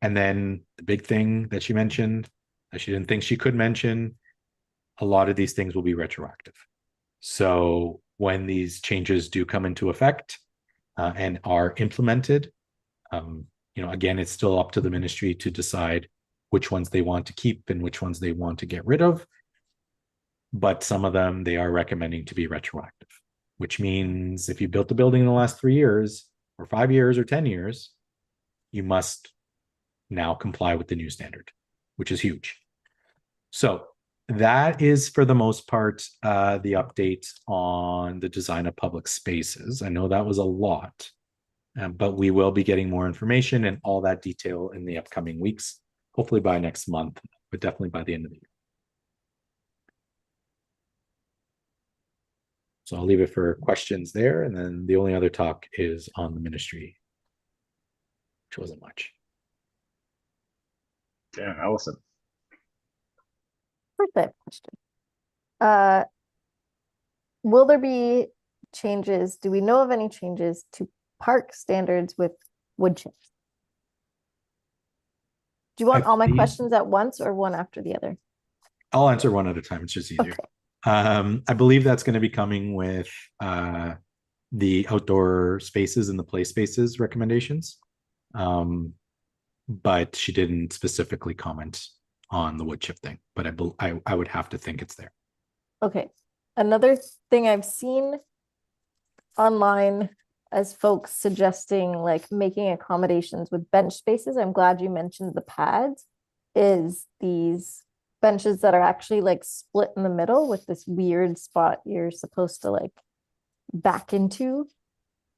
And then the big thing that she mentioned, that she didn't think she could mention, a lot of these things will be retroactive. So when these changes do come into effect and are implemented, again, it's still up to the ministry to decide which ones they want to keep and which ones they want to get rid of. But some of them they are recommending to be retroactive, which means if you built the building in the last 3 years or 5 years or 10 years, you must now comply with the new standard, which is huge. So that is, for the most part, the update on the design of public spaces. I know that was a lot, but we will be getting more information and all that detail in the upcoming weeks, hopefully by next month, but definitely by the end of the year. So I'll leave it for questions there. And then the only other talk is on the ministry, which wasn't much. Yeah, Allison. First, I have a question. Will there be changes? Do we know of any changes to park standards with wood chips? Do you want all my questions at once or one after the other? I'll answer one at a time. It's just easier. Okay. I believe that's going to be coming with the outdoor spaces and the play spaces recommendations. But she didn't specifically comment on the wood chip thing, but I would have to think it's there. Okay. Another thing I've seen online as folks suggesting like making accommodations with bench spaces, I'm glad you mentioned the pads, is these benches that are actually like split in the middle with this weird spot you're supposed to like back into.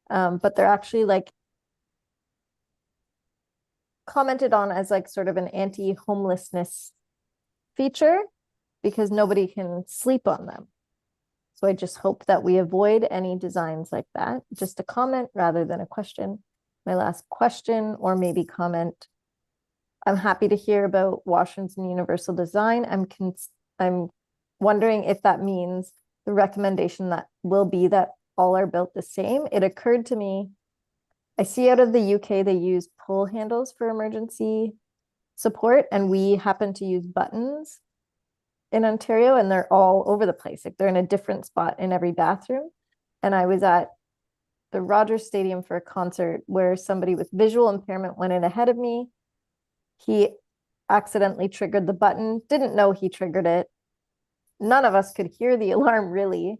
But they're actually like commented on as like sort of an anti-homelessness feature because nobody can sleep on them. So I just hope that we avoid any designs like that. Just a comment rather than a question. My last question or maybe comment. I'm happy to hear about washrooms and universal design. I'm wondering if that means the recommendation that will be that all are built the same. It occurred to me, I see out of the UK, they use pull handles for emergency support, and we happen to use buttons in Ontario, and they're all over the place. Like they're in a different spot in every bathroom. And I was at the Rogers Stadium for a concert where somebody with visual impairment went in ahead of me. He accidentally triggered the button, didn't know he triggered it. None of us could hear the alarm really.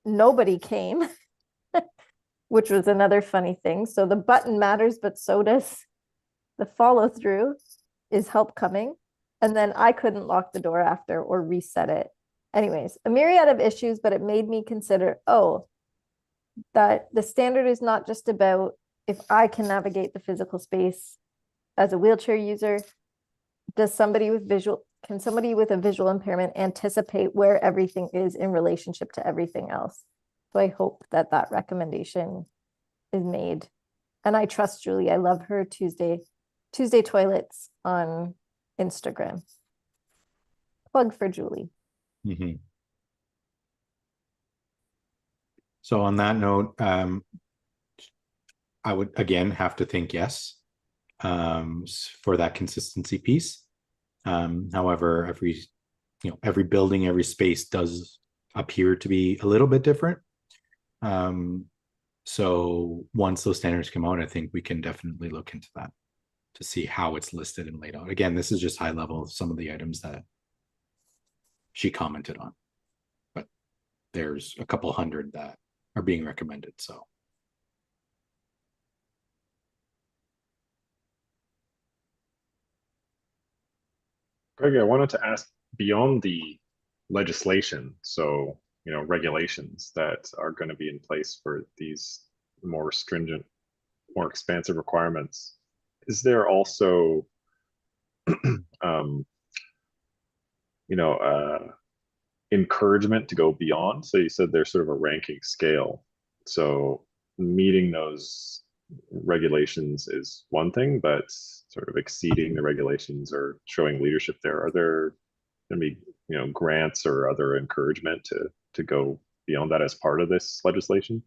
Nobody came, which was another funny thing. So the button matters, but so does the follow through. Is help coming? And then I couldn't lock the door after or reset it. Anyways, a myriad of issues, but it made me consider, oh, that the standard is not just about if I can navigate the physical space as a wheelchair user. Can somebody with a visual impairment anticipate where everything is in relationship to everything else? So I hope that that recommendation is made. And I trust Julie. I love her Tuesday toilets on Instagram. Plug for Julie. Mhm. So on that note, I would again have to think yes for that consistency piece. However, every building, every space does appear to be a little bit different. So once those standards come out, I think we can definitely look into that to see how it's listed and laid out. Again, this is just high level of some of the items that she commented on, but there's a couple hundred that are being recommended. So Greg, I wanted to ask, beyond the legislation, so, regulations that are going to be in place for these more stringent, more expansive requirements, is there also, encouragement to go beyond? So you said there's sort of a ranking scale. So meeting those regulations is one thing, but sort of exceeding the regulations or showing leadership there, are there going to be, grants or other encouragement to go beyond that as part of this legislation?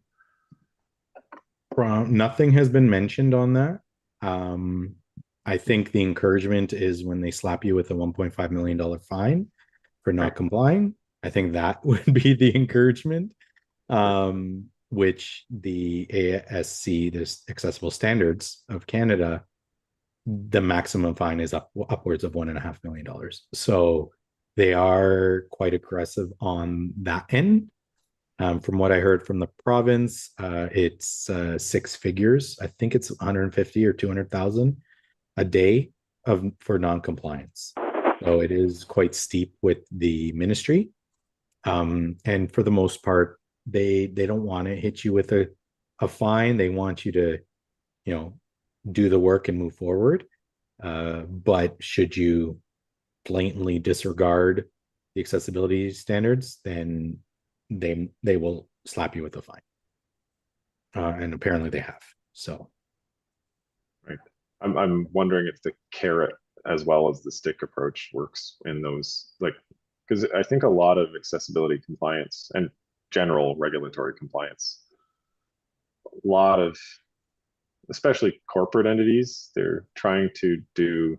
nothing has been mentioned on that. I think the encouragement is when they slap you with a $1.5 million fine for not complying. I think that would be the encouragement, which the ASC, this Accessible Standards of Canada, the maximum fine is upwards of $1.5 million. So they are quite aggressive on that end. From what I heard from the province, it's 6 figures. I think it's 150 or 200,000 a day for non-compliance. So it is quite steep with the ministry. And for the most part, they don't want to hit you with a fine. They want you to, do the work and move forward. But should you blatantly disregard the accessibility standards, then they will slap you with a fine. And apparently they have. So right. I'm wondering if the carrot as well as the stick approach works in those, because I think a lot of accessibility compliance and general regulatory compliance, a lot of, especially corporate entities, they're trying to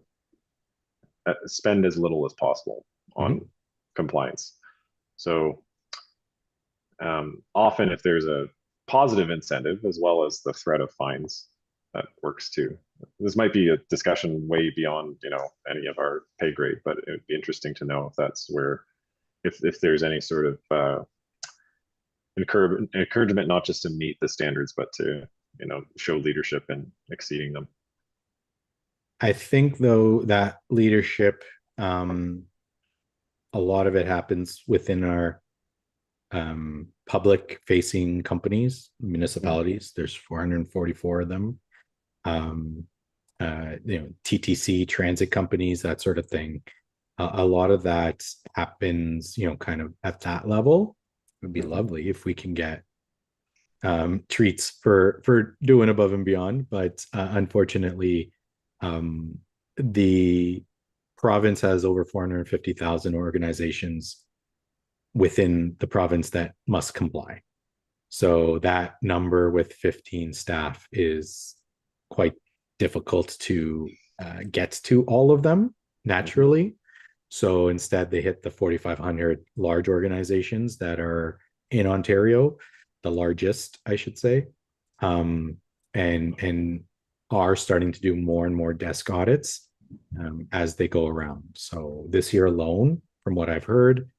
spend as little as possible on compliance. So often if there's a positive incentive as well as the threat of fines, that works too. This might be a discussion way beyond, any of our pay grade, but it would be interesting to know if that's where, if there's any sort of encouragement, not just to meet the standards, but to, show leadership in exceeding them. I think though that leadership, a lot of it happens within our public facing companies, municipalities. There's 444 of them. TTC, transit companies, that sort of thing. A lot of that happens, kind of at that level. It would be lovely if we can get treats for doing above and beyond, but unfortunately, the province has over 450,000 organizations within the province that must comply. So that number with 15 staff is quite difficult to gets to all of them naturally. So instead, they hit the 4,500 large organizations that are in Ontario, the largest, I should say, and are starting to do more and more desk audits as they go around. So this year alone, from what I've heard,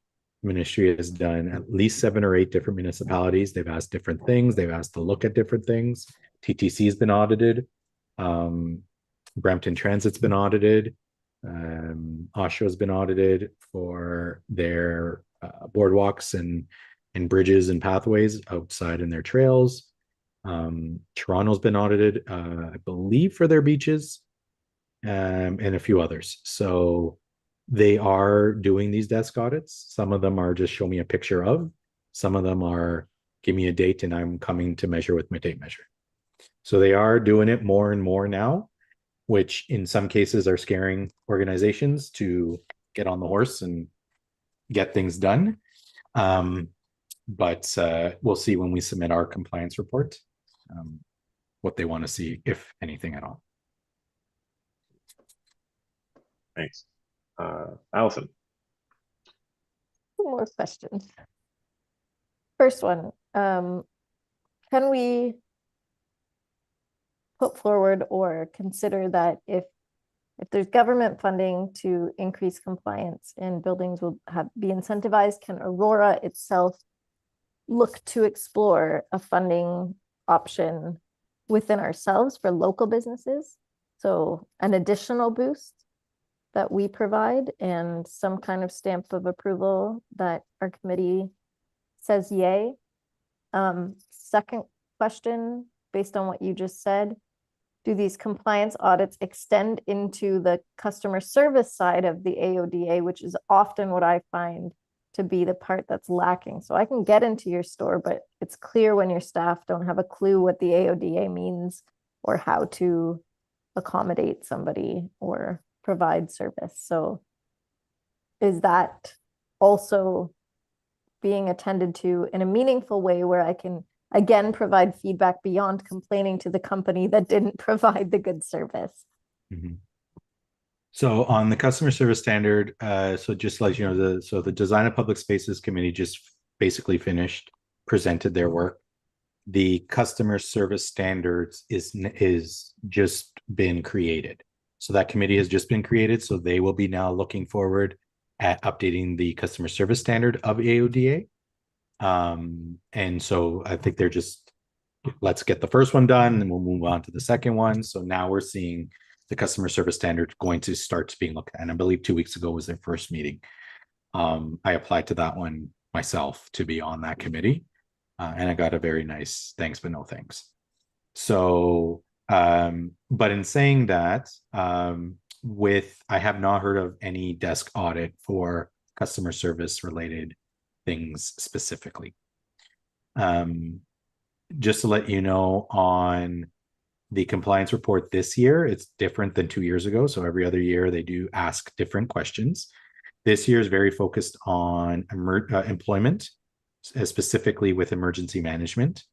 ministry has done at least 7 or 8 different municipalities. They've asked different things. They've asked to look at different things. TTC has been audited. Brampton Transit's been audited. Oshawa has been audited for their boardwalks and bridges and pathways outside in their trails. Toronto's been audited, I believe, for their beaches, and a few others. So they are doing these desk audits. Some of them are just show me a picture of. Some of them are give me a date and I'm coming to measure with my tape measure. So they are doing it more and more now, which in some cases are scaring organizations to get on the horse and get things done. But we'll see when we submit our compliance report what they want to see, if anything at all. Thanks. Allison. 2 more questions. First one, can we put forward or consider that if there's government funding to increase compliance and buildings will be incentivized, can Aurora itself look to explore a funding option within ourselves for local businesses? So an additional boost that we provide and some kind of stamp of approval that our committee says yay. Second question, based on what you just said, do these compliance audits extend into the customer service side of the AODA, which is often what I find to be the part that's lacking? So I can get into your store, but it's clear when your staff don't have a clue what the AODA means or how to accommodate somebody or provide service. So is that also being attended to in a meaningful way where I can again provide feedback beyond complaining to the company that didn't provide the good service? Mm-hmm. So on the customer service standard, so just like you know, the Design of Public Spaces Committee just basically presented their work. The customer service standards is just been created. So that committee has just been created. So they will be now looking forward at updating the customer service standard of AODA. And so I think they're just, let's get the first one done and we'll move on to the second one. So now we're seeing the customer service standard going to start being looked at. And I believe 2 weeks ago was their first meeting. I applied to that one myself to be on that committee. And I got a very nice thanks, but no thanks. So, but in saying that, I have not heard of any desk audit for customer service related things specifically. Just to let you know, on the compliance report this year, it's different than 2 years ago. So every other year they do ask different questions. This year is very focused on employment, specifically with emergency management,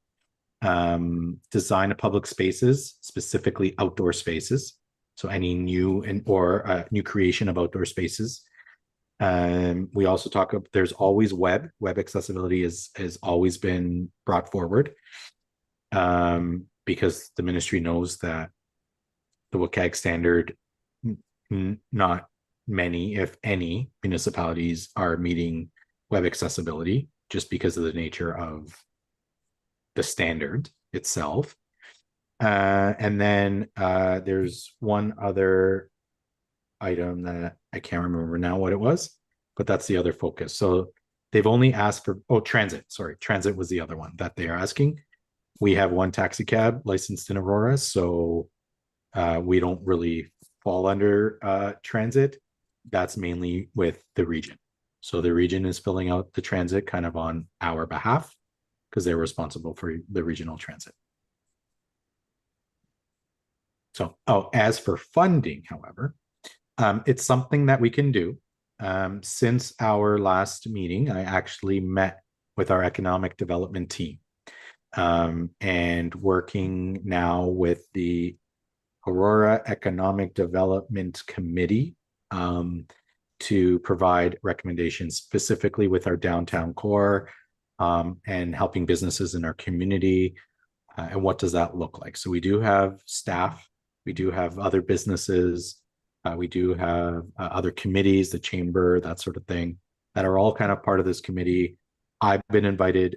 design of public spaces, specifically outdoor spaces. So any new new creation of outdoor spaces. We also talk about, there's always web accessibility has always been brought forward, because the ministry knows that the WCAG standard, not many, if any, municipalities are meeting web accessibility just because of the nature of the standard itself. And then there's one other item that I can't remember now what it was, but that's the other focus. So they've only asked for, transit. Sorry, transit was the other one that they are asking. We have one taxi cab licensed in Aurora, so we don't really fall under transit. That's mainly with the region. So the region is filling out the transit kind of on our behalf because they're responsible for the regional transit. So, as for funding, however, it's something that we can do. Since our last meeting, I actually met with our economic development team, and working now with the Aurora Economic Development Committee to provide recommendations specifically with our downtown core and helping businesses in our community. And what does that look like? So we do have staff, we do have other businesses, we do have other committees, the chamber, that sort of thing, that are all kind of part of this committee. I've been invited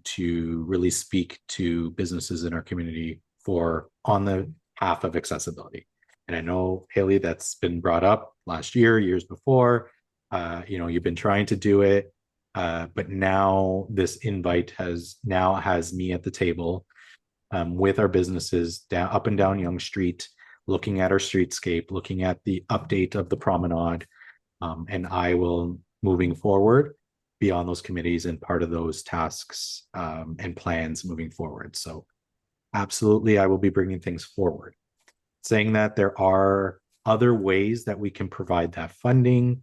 to really speak to businesses in our community for on the path of accessibility. And I know, Haley, that's been brought up last year, years before. You've been trying to do it, but now this invite has me at the table with our businesses down up and down Yonge Street, looking at our streetscape, looking at the update of the promenade, and I will, moving forward, be on those committees and part of those tasks and plans moving forward. So absolutely, I will be bringing things forward. Saying that, there are other ways that we can provide that funding,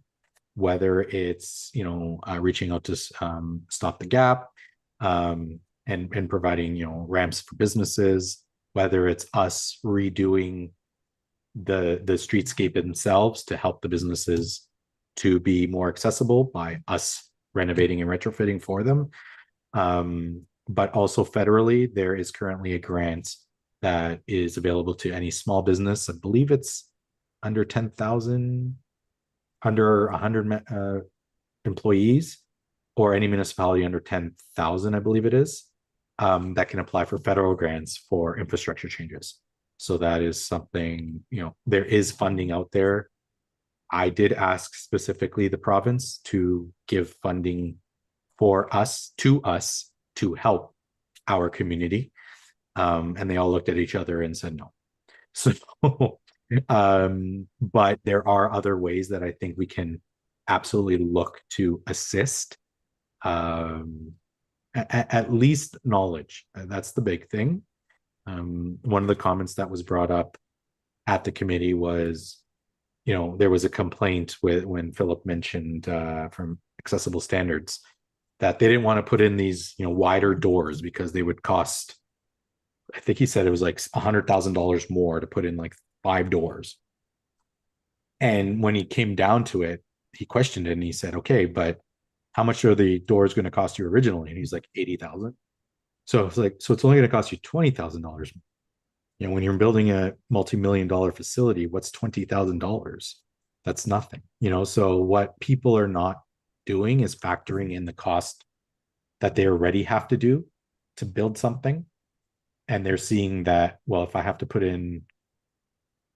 whether it's reaching out to Stop the Gap and providing ramps for businesses, whether it's us redoing the streetscape themselves to help the businesses to be more accessible by us renovating and retrofitting for them. But also federally, there is currently a grant that is available to any small business. I believe it's under 10,000, under 100 employees, or any municipality under 10,000, I believe it is, that can apply for federal grants for infrastructure changes. So that is something, there is funding out there. I did ask specifically the province to give funding for us to help our community. And they all looked at each other and said no. So, but there are other ways that I think we can absolutely look to assist. At least knowledge. That's the big thing. One of the comments that was brought up at the committee was, there was a complaint when Philip mentioned from Accessible Standards that they didn't want to put in these, wider doors because they would cost, I think he said it was like $100,000 more to put in like 5 doors. And when he came down to it, he questioned it and he said, okay, but how much are the doors going to cost you originally? And he's like, 80,000. So it's like, so it's only going to cost you $20,000. When you're building a multi-million-dollar facility, what's $20,000? That's nothing. So what people are not doing is factoring in the cost that they already have to do to build something. And they're seeing that, well, if I have to put in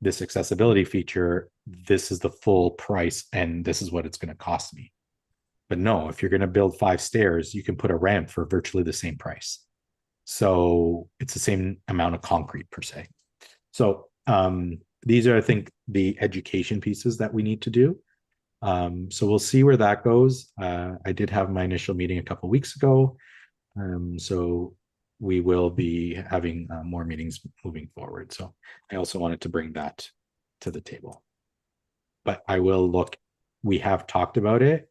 this accessibility feature, this is the full price and this is what it's going to cost me. But no, if you're going to build 5 stairs, you can put a ramp for virtually the same price. So it's the same amount of concrete per se. So these are, I think, the education pieces that we need to do. So we'll see where that goes. I did have my initial meeting a couple of weeks ago. So we will be having more meetings moving forward. So I also wanted to bring that to the table. But I will look, we have talked about it.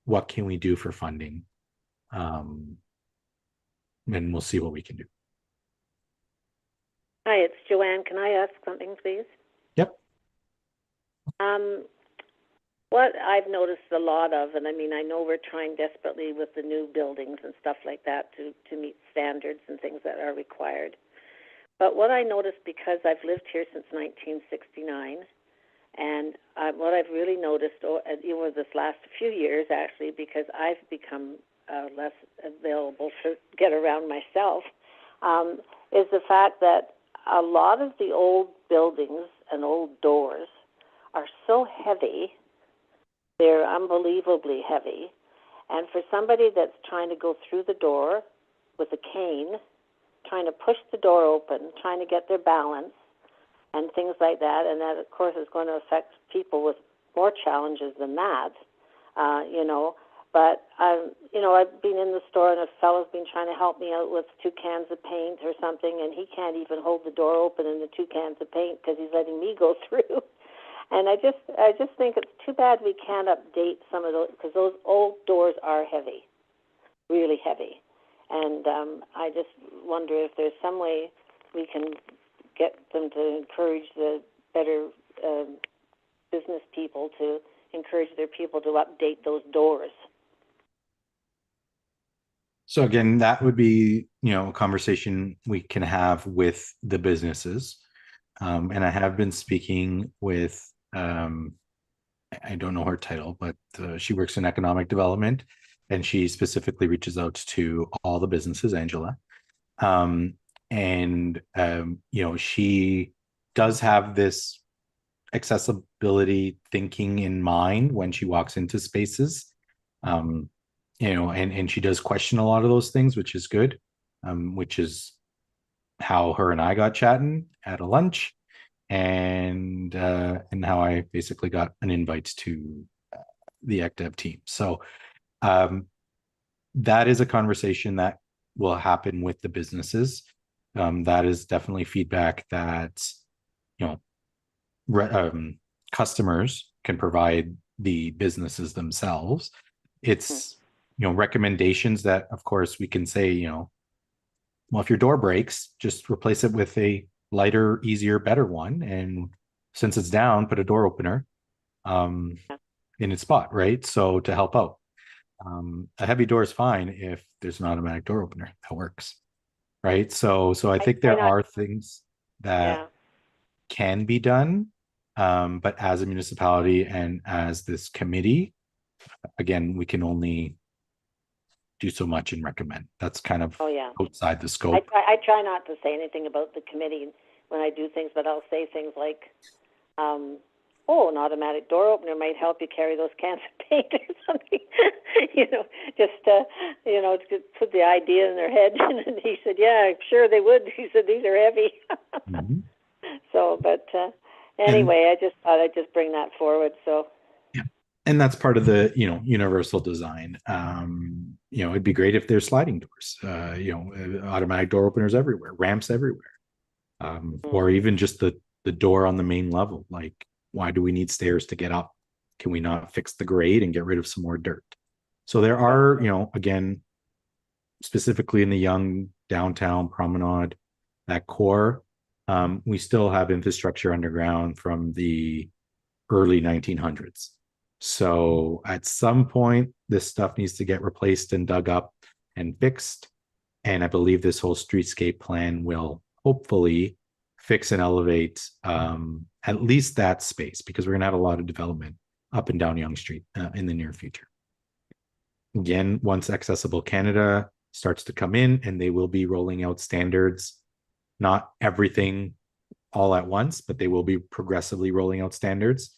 What can we do for funding? And we'll see what we can do. Hi, it's Joanne. Can I ask something, please? Yep. What I've noticed a lot of, and I mean, I know we're trying desperately with the new buildings and stuff like that to meet standards and things that are required. But what I noticed, because I've lived here since 1969, and what I've really noticed over this last few years, actually, because I've become less available to get around myself, is the fact that a lot of the old buildings and old doors are so heavy. They're unbelievably heavy. And for somebody that's trying to go through the door with a cane, trying to push the door open, trying to get their balance, and things like that, and that, of course, is going to affect people with more challenges than that, But, I've been in the store, and a fellow's been trying to help me out with 2 cans of paint or something, and he can't even hold the door open in the 2 cans of paint because he's letting me go through. And I just think it's too bad we can't update some of those, because those old doors are heavy, really heavy. And I just wonder if there's some way we can get them to encourage the better business people to encourage their people to update those doors. So again, that would be, a conversation we can have with the businesses. And I have been speaking with, I don't know her title, but she works in economic development, and she specifically reaches out to all the businesses, Angela. She does have this accessibility thinking in mind when she walks into spaces. And she does question a lot of those things, which is good, which is how her and I got chatting at a lunch, and how I basically got an invite to the ECDEV team. So that is a conversation that will happen with the businesses. That is definitely feedback that customers can provide the businesses themselves. It's recommendations that, of course, we can say, well, if your door breaks, just replace it with a lighter, easier, better one. And since it's down, put a door opener in its spot, right? So to help out. A heavy door is fine if there's an automatic door opener that works, right? So I think there are things that can be done, but as a municipality and as this committee, again, we can only do so much and recommend. That's kind of outside the scope. I try not to say anything about the committee when I do things, but I'll say things like, an automatic door opener might help you carry those cans of paint or something. Just to put the idea in their head. And he said, yeah, sure they would. He said, these are heavy. Mm-hmm. So, but anyway, I just thought I'd just bring that forward. So. Yeah. And that's part of the, universal design. It'd be great if there's sliding doors, automatic door openers everywhere, ramps everywhere. Or even just the door on the main level. Like, why do we need stairs to get up? Can we not fix the grade and get rid of some more dirt? So there are, again, specifically in the young downtown promenade, that core, we still have infrastructure underground from the early 1900s. So at some point, this stuff needs to get replaced and dug up and fixed. And I believe this whole streetscape plan will hopefully fix and elevate at least that space, because we're going to have a lot of development up and down Yonge Street in the near future. Again, once Accessible Canada starts to come in, and they will be rolling out standards, not everything all at once, but they will be progressively rolling out standards.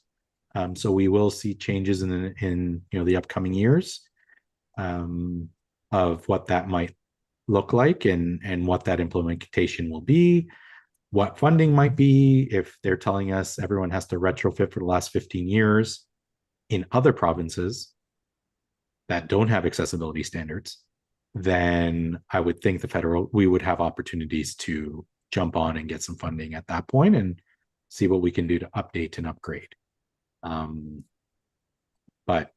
So we will see changes in the upcoming years of what that might look like and what that implementation will be, what funding might be. If they're telling us everyone has to retrofit for the last 15 years in other provinces that don't have accessibility standards, then I would think we would have opportunities to jump on and get some funding at that point and see what we can do to update and upgrade. But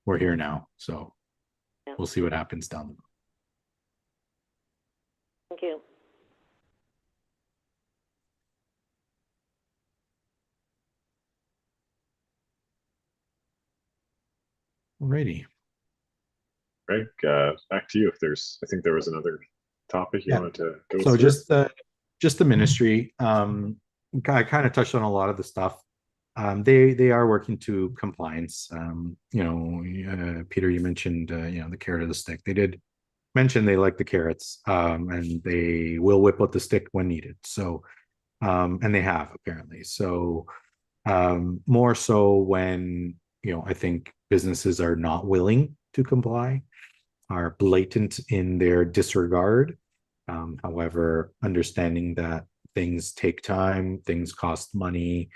we're here now, so we'll see what happens down the road. Thank you. Alrighty. Greg, back to you. I think there was another topic you wanted to go so through. just the ministry. I kind of touched on a lot of the stuff. They are working to compliance. Peter, you mentioned the carrot or the stick. They did mention they like the carrots, and they will whip out the stick when needed. So, and they have apparently. So, more so when I think businesses are not willing to comply, are blatant in their disregard. However, understanding that things take time, things cost money,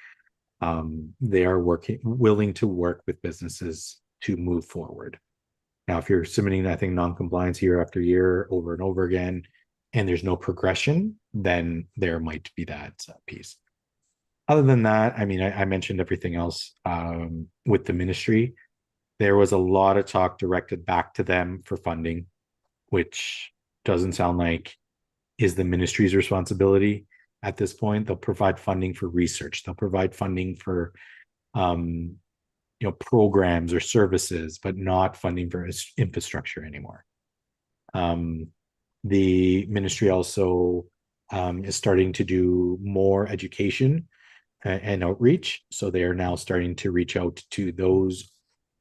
they are willing to work with businesses to move forward. Now, if you're submitting, I think, non-compliance year after year, over and over again, and there's no progression, then there might be that piece. Other than that, I mean, I mentioned everything else with the ministry. There was a lot of talk directed back to them for funding, which doesn't sound like is the ministry's responsibility at this point. They'll provide funding for research. They'll provide funding for programs or services, but not funding for infrastructure anymore. The ministry also is starting to do more education and outreach. So they are now starting to reach out to those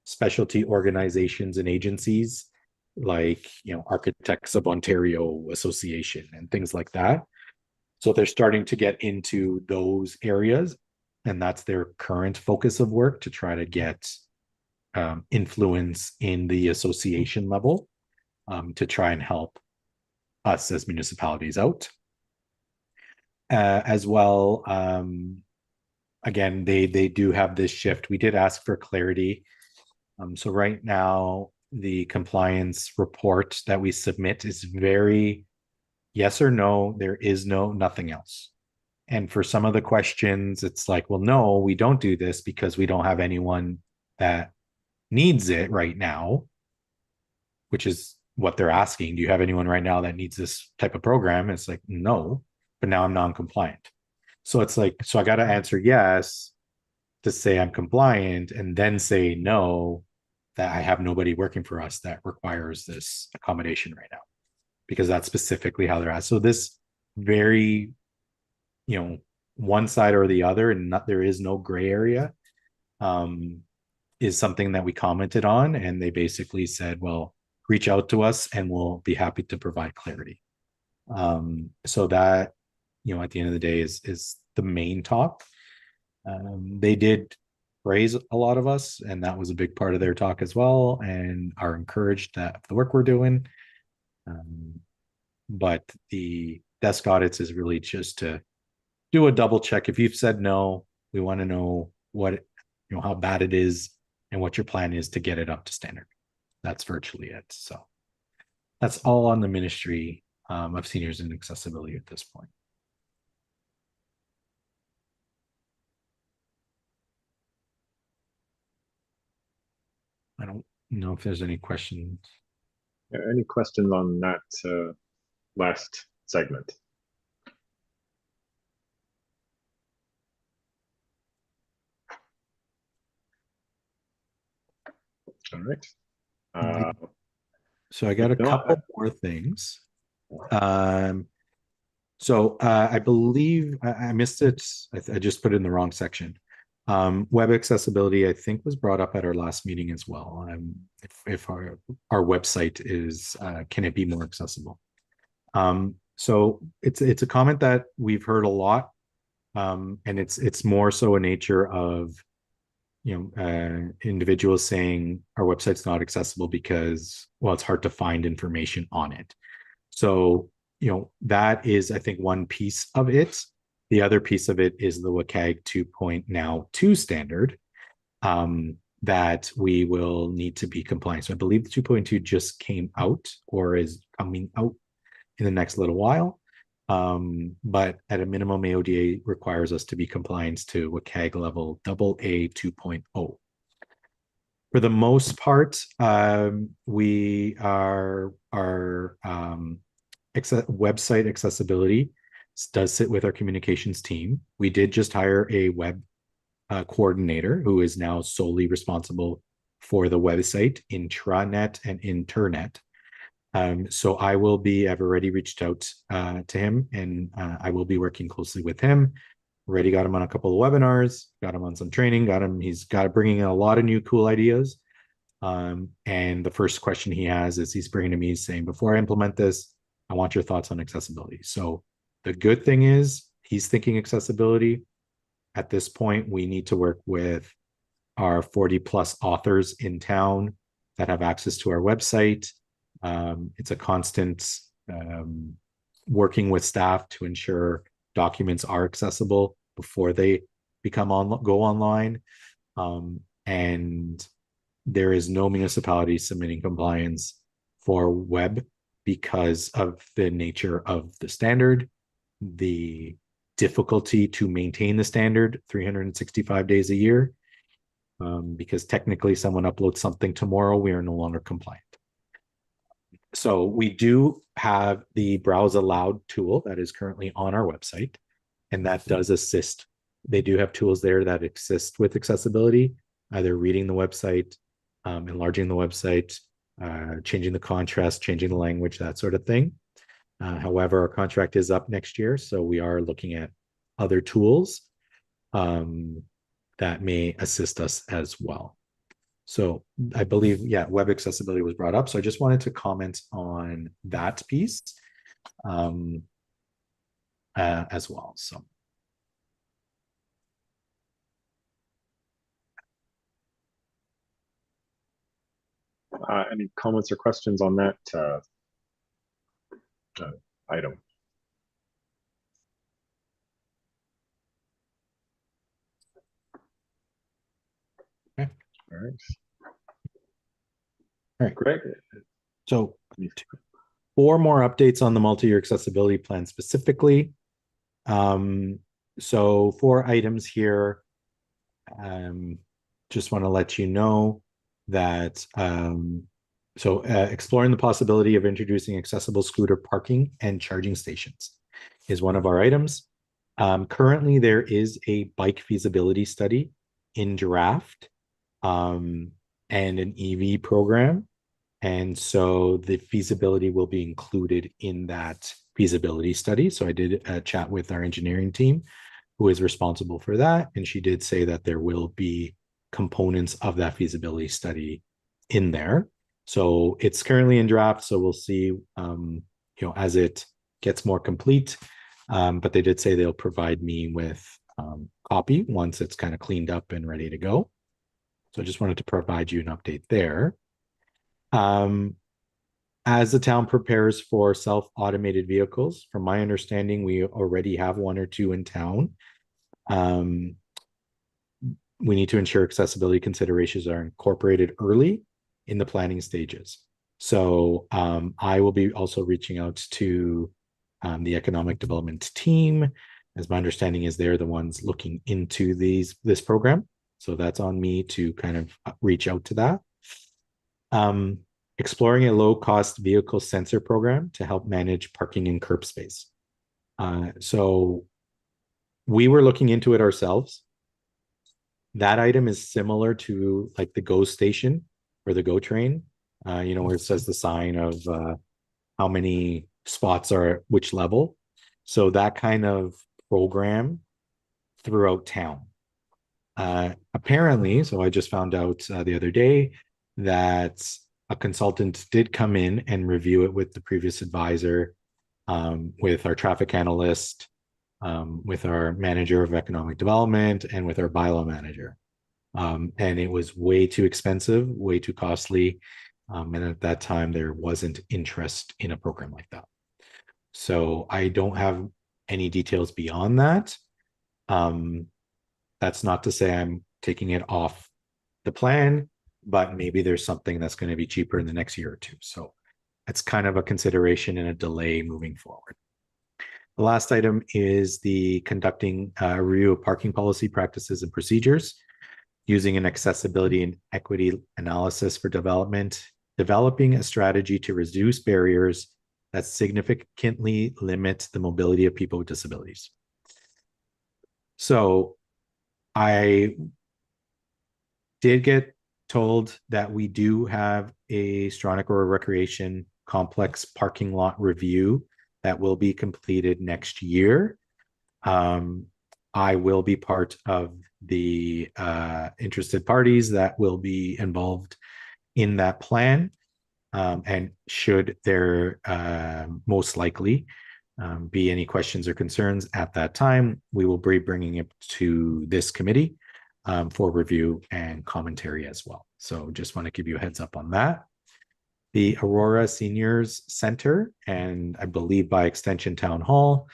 specialty organizations and agencies like, Architects of Ontario Association and things like that. So they're starting to get into those areas, and that's their current focus of work, to try to get influence in the association level, to try and help us as municipalities out. As well, again, they do have this shift. We did ask for clarity. So right now, the compliance report that we submit is very yes or no. There is nothing else. And for some of the questions, it's like, well, no, we don't do this because we don't have anyone that needs it right now, which is what they're asking. Do you have anyone right now that needs this type of program? It's like, no, but now I'm non-compliant. So it's like, so I got to answer yes to say I'm compliant, and then say no, that I have nobody working for us that requires this accommodation right now, because that's specifically how they're asked. So this very, one side or the other, and there is no gray area, is something that we commented on, and they basically said, well, reach out to us and we'll be happy to provide clarity. So that, at the end of the day is the main talk. They did praise a lot of us, and that was a big part of their talk as well, and are encouraged that the work we're doing. But the desk audits is really just to do a double check. If you've said no, we want to know what, how bad it is and what your plan is to get it up to standard. That's virtually it. So that's all on the Ministry of Seniors and Accessibility at this point. I don't know if there's any questions. Any questions on that last segment? All right. So I got a couple more things. So I believe I missed it. I just put it in the wrong section. Web accessibility, I think, was brought up at our last meeting as well. If our website is, can it be more accessible? So it's a comment that we've heard a lot, and it's more so a nature of, individuals saying our website's not accessible because, well, it's hard to find information on it. So, that is, I think, one piece of it. The other piece of it is the WCAG 2.2 standard, that we will need to be compliant. So I believe the 2.2 just came out or is coming out in the next little while. But at a minimum, AODA requires us to be compliant to WCAG level AA 2.0. For the most part, we are website accessibility does sit with our communications team. We did just hire a web coordinator who is now solely responsible for the website, intranet and internet. So I've already reached out to him, and I will be working closely with him. Already got him on a couple of webinars, got him on some training, he's bringing in a lot of new cool ideas. And the first question he has is he's bringing to me saying, before I implement this, I want your thoughts on accessibility. So the good thing is he's thinking accessibility. At this point, we need to work with our 40 plus authors in town that have access to our website. It's a constant working with staff to ensure documents are accessible before they go online. And there is no municipality submitting compliance for web because of the nature of the standard, the difficulty to maintain the standard 365 days a year, because technically someone uploads something tomorrow, we are no longer compliant. So we do have the Browse Aloud tool that is currently on our website, and that does assist. They do have tools there that assist with accessibility, either reading the website, enlarging the website, changing the contrast, changing the language, that sort of thing. However, our contract is up next year, so we are looking at other tools that may assist us as well. So I believe, yeah, web accessibility was brought up. So I just wanted to comment on that piece as well. So. Any comments or questions on that item? Okay. All right. All right. Greg? So 4 more updates on the multi-year accessibility plan specifically. So 4 items here. Just want to let you know that exploring the possibility of introducing accessible scooter parking and charging stations is one of our items. Currently, there is a bike feasibility study in draft and an EV program. And so the feasibility will be included in that feasibility study. So I did a chat with our engineering team who is responsible for that. And she did say that there will be components of that feasibility study in there. So it's currently in draft. So we'll see, as it gets more complete. But they did say they'll provide me with copy once it's kind of cleaned up and ready to go. So I just wanted to provide you an update there. As the town prepares for self-automated vehicles, from my understanding, we already have 1 or 2 in town. We need to ensure accessibility considerations are incorporated early in the planning stages. So I will be also reaching out to the economic development team, as my understanding is they're the ones looking into this program. So that's on me to kind of reach out to that. Exploring a low-cost vehicle sensor program to help manage parking and curb space. So we were looking into it ourselves. That item is similar to like the GO station or the GO train, where it says the sign of how many spots are at which level. So that kind of program throughout town. Apparently, so I just found out the other day that a consultant did come in and review it with the previous advisor, with our traffic analyst, with our manager of economic development, and with our bylaw manager. And it was way too expensive, way too costly. And at that time, there wasn't interest in a program like that. So I don't have any details beyond that. That's not to say I'm taking it off the plan, but maybe there's something that's going to be cheaper in the next year or 2. So it's kind of a consideration and a delay moving forward. The last item is the conducting a review of parking policy practices and procedures, using an accessibility and equity analysis for developing a strategy to reduce barriers that significantly limit the mobility of people with disabilities. So I did get told that we do have a Stronach Aurora Recreation Complex parking lot review that will be completed next year. I will be part of the interested parties that will be involved in that plan. And should there most likely be any questions or concerns at that time, we will be bringing it to this committee for review and commentary as well. So just want to give you a heads up on that. The Aurora Seniors Center, and I believe by extension Town Hall,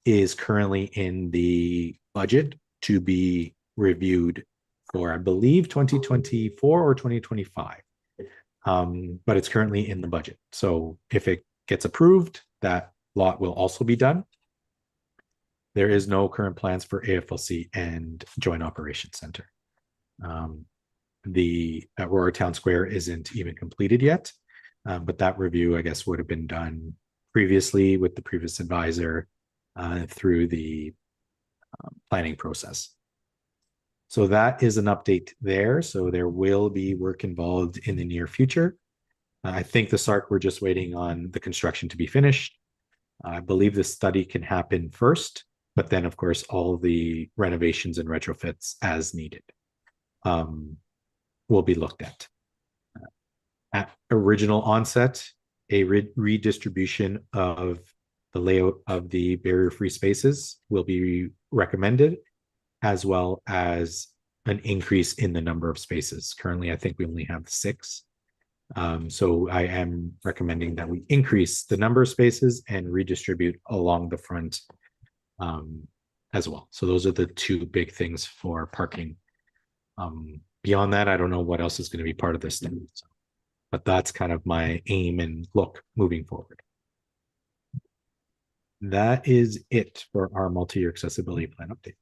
is currently in the budget to be reviewed for, I believe, 2024 or 2025. But it's currently in the budget. So if it gets approved, that lot will also be done. There is no current plans for AFLC and Joint Operations Center. The Aurora Town Square isn't even completed yet. But that review, I guess, would have been done previously with the previous advisor through the planning process. So that is an update there. So there will be work involved in the near future. I think the SARC, we're just waiting on the construction to be finished. I believe the study can happen first, but then, of course, all the renovations and retrofits as needed will be looked at. At original onset, a redistribution of the layout of the barrier-free spaces will be recommended, as well as an increase in the number of spaces. Currently, I think we only have 6. So I am recommending that we increase the number of spaces and redistribute along the front as well. So those are the 2 big things for parking. Beyond that, I don't know what else is going to be part of this thing. So, but that's kind of my aim and look moving forward. That is it for our multi-year accessibility plan update.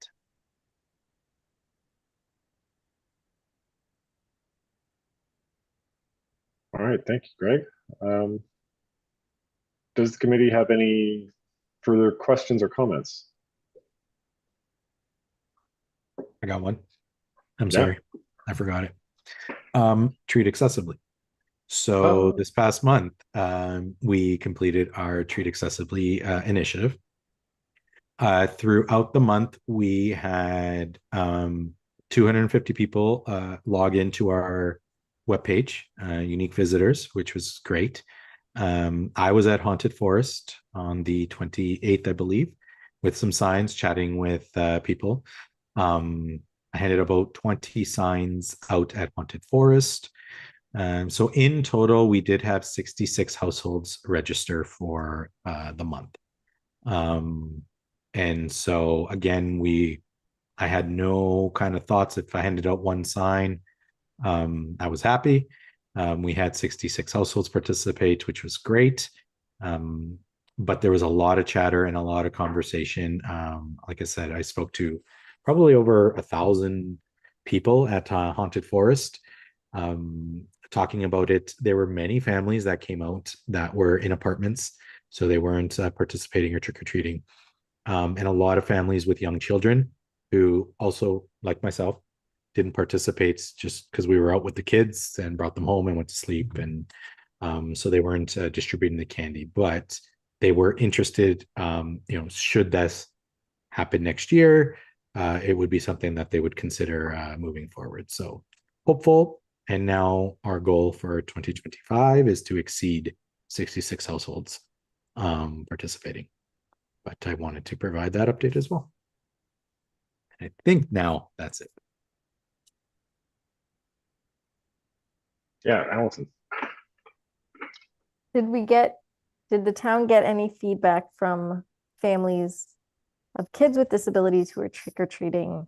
All right, thank you, Greg. Does the committee have any further questions or comments? I got one. I'm Yeah. sorry, I forgot it. Treat accessibly. So this past month, we completed our Treat Accessibly initiative. Throughout the month, we had 250 people log into our webpage, unique visitors, which was great. I was at Haunted Forest on the 28th, I believe, with some signs, chatting with people. I handed about 20 signs out at Haunted Forest. So in total, we did have 66 households register for the month. And so again, I had no kind of thoughts. If I handed out one sign, I was happy. We had 66 households participate, which was great. But there was a lot of chatter and a lot of conversation. Like I said, I spoke to probably over 1,000 people at Haunted Forest talking about it. There were many families that came out that were in apartments, so they weren't participating or trick-or-treating. And a lot of families with young children who also, like myself, didn't participate just because we were out with the kids and brought them home and went to sleep. And so they weren't distributing the candy, but they were interested, should this happen next year, it would be something that they would consider moving forward. So hopeful. And now our goal for 2025 is to exceed 66 households participating. But I wanted to provide that update as well. I think now that's it. Yeah, Allison. Did the town get any feedback from families of kids with disabilities who are trick-or-treating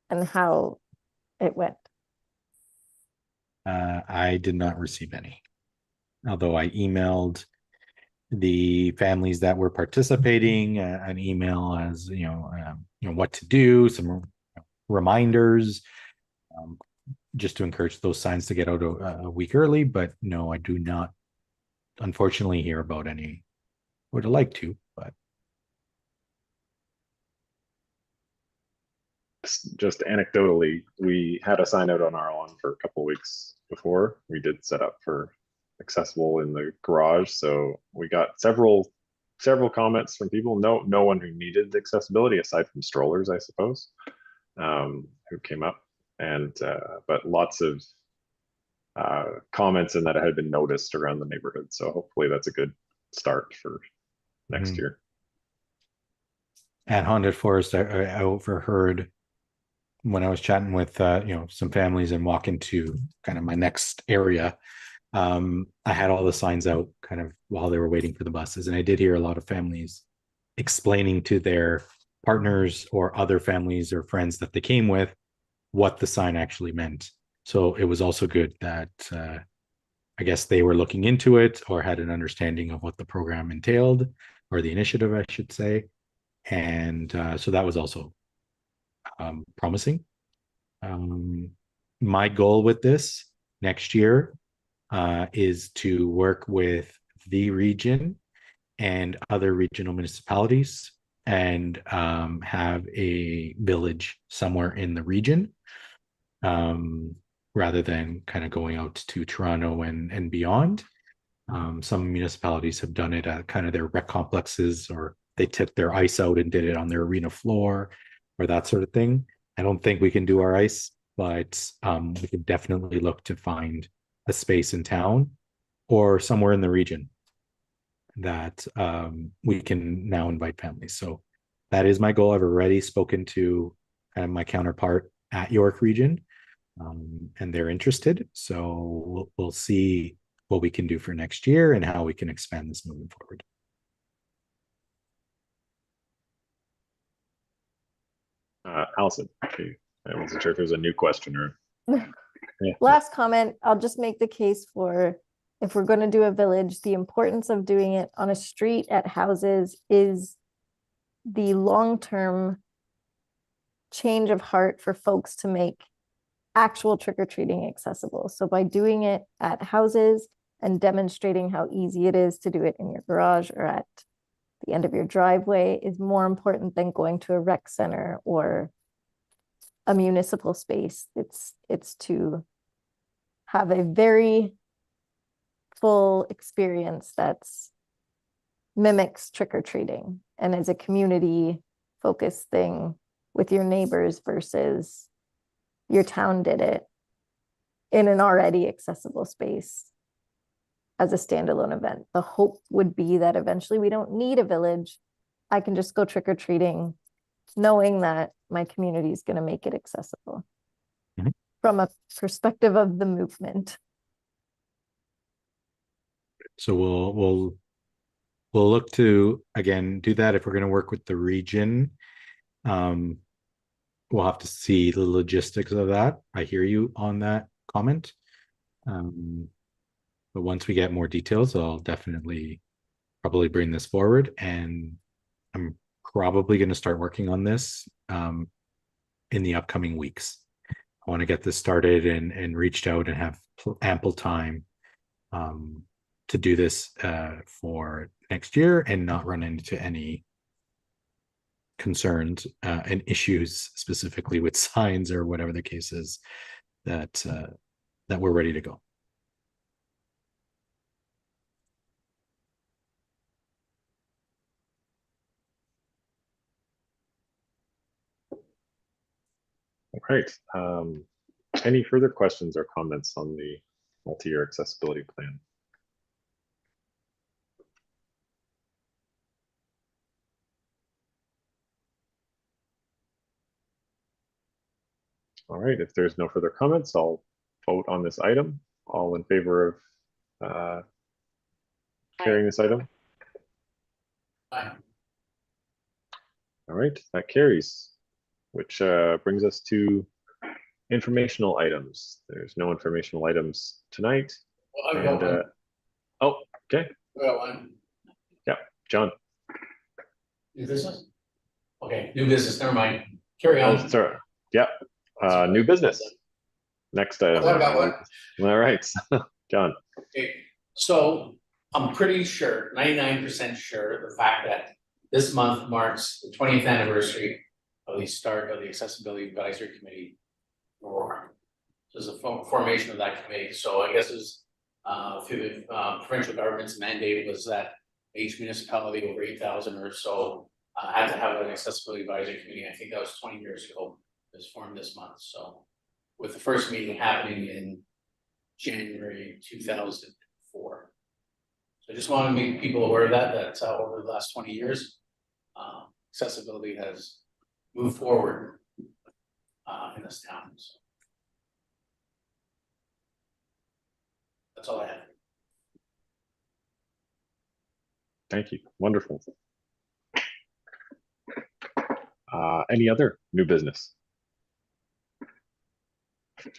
and how it went? I did not receive any, although I emailed the families that were participating an email as what to do, some reminders, just to encourage those signs to get out a week early. But no, I do not unfortunately hear about any. Would have liked to, but just anecdotally, we had a sign out on our lawn for a couple of weeks before. We did set up for accessible in the garage, so we got several comments from people. No one who needed accessibility aside from strollers, I suppose, who came up, and but lots of comments and that it had been noticed around the neighborhood. So hopefully that's a good start for next year. At Haunted Forest, I overheard when I was chatting with some families and walking to kind of my next area. I had all the signs out kind of while they were waiting for the buses, and I did hear a lot of families explaining to their partners or other families or friends that they came with what the sign actually meant. So it was also good that I guess they were looking into it or had an understanding of what the program entailed, or the initiative, I should say. And so that was also promising. My goal with this next year is to work with the region and other regional municipalities and have a village somewhere in the region, rather than kind of going out to Toronto and beyond. Some municipalities have done it at kind of their rec complexes, or they took their ice out and did it on their arena floor or that sort of thing. I don't think we can do our ice, but we can definitely look to find a space in town or somewhere in the region that we can now invite families. So that is my goal. I've already spoken to my counterpart at York Region, and they're interested. So we'll see what we can do for next year and how we can expand this moving forward. Allison, I wasn't sure if it was a new question or. Yeah. Last comment, I'll just make the case for, if we're going to do a village, the importance of doing it on a street at houses is the long-term change of heart for folks to make actual trick-or-treating accessible. So by doing it at houses and demonstrating how easy it is to do it in your garage or at the end of your driveway is more important than going to a rec center or a municipal space. It's to have a very full experience that's mimics trick-or-treating and is a community focused thing with your neighbors versus your town did it in an already accessible space as a standalone event. The hope would be that eventually we don't need a village. I can just go trick-or-treating knowing that my community is going to make it accessible from a perspective of the movement. So we'll look to, again, do that if we're going to work with the region. We'll have to see the logistics of that. I hear you on that comment. But once we get more details, I'll definitely probably bring this forward, and I'm probably going to start working on this in the upcoming weeks. I want to get this started and reached out and have ample time to do this for next year and not run into any concerns and issues specifically with signs or whatever the case is, that we're ready to go. All right. Any further questions or comments on the multi-year accessibility plan? All right, if there's no further comments, I'll vote on this item. All in favor of carrying this item? Aye. All right, that carries, which brings us to informational items. There's no informational items tonight. Well, I've got And, one. oh, okay, I've got one. John. New business? Okay, new business, never mind. Carry Oh, on. sorry. Yeah, new business. Next item. I've got one. All right, John. Okay, so I'm pretty sure, 99% sure, the fact that this month marks the 20th anniversary of the start of the Accessibility Advisory Committee. Or there's a formation of that committee. So I guess it's through the provincial government's mandate was that each municipality over 8,000 or so had to have an accessibility advisory committee. I think that was 20 years ago. It was formed this month. So with the first meeting happening in January 2004. So I just want to make people aware of that over the last 20 years, accessibility has moved forward in this town. So that's all I have. Thank you. Wonderful. Any other new business?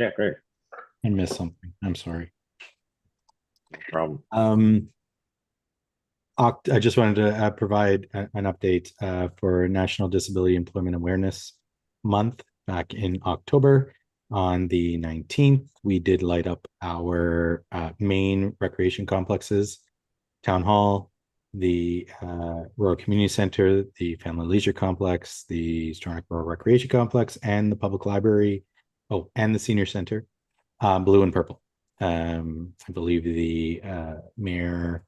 Yeah, great. I missed something. I'm sorry. No problem. I just wanted to provide an update for National Disability Employment Awareness Month back in October. On the 19th, we did light up our main recreation complexes, Town Hall, the Aurora Community Center, the Family Leisure Complex, the Stronach Rural Recreation Complex, and the Public Library. Oh, and the Senior Center, blue and purple. I believe the mayor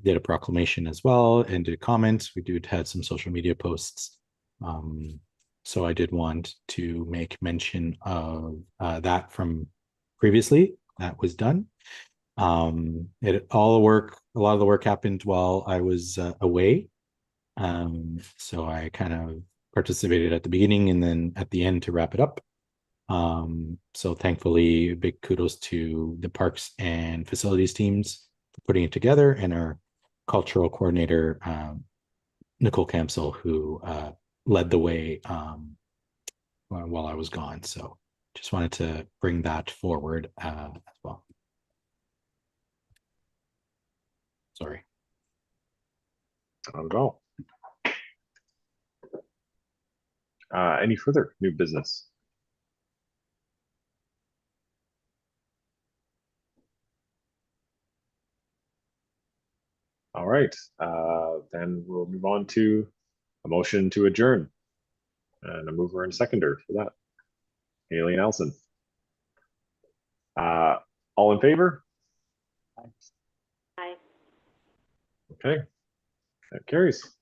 did a proclamation as well and did comments. We had some social media posts. So I did want to make mention of that from previously. That was done. A lot of the work happened while I was away. So I kind of participated at the beginning and then at the end to wrap it up. So thankfully, big kudos to the parks and facilities teams for putting it together, and our cultural coordinator, Nicole Campsell, who led the way while I was gone. So just wanted to bring that forward as well. Sorry. Not at all. Any further new business? All right, then we'll move on to a motion to adjourn. And a mover and seconder for that. Haley and Nelson. All in favor? Aye. Okay, that carries.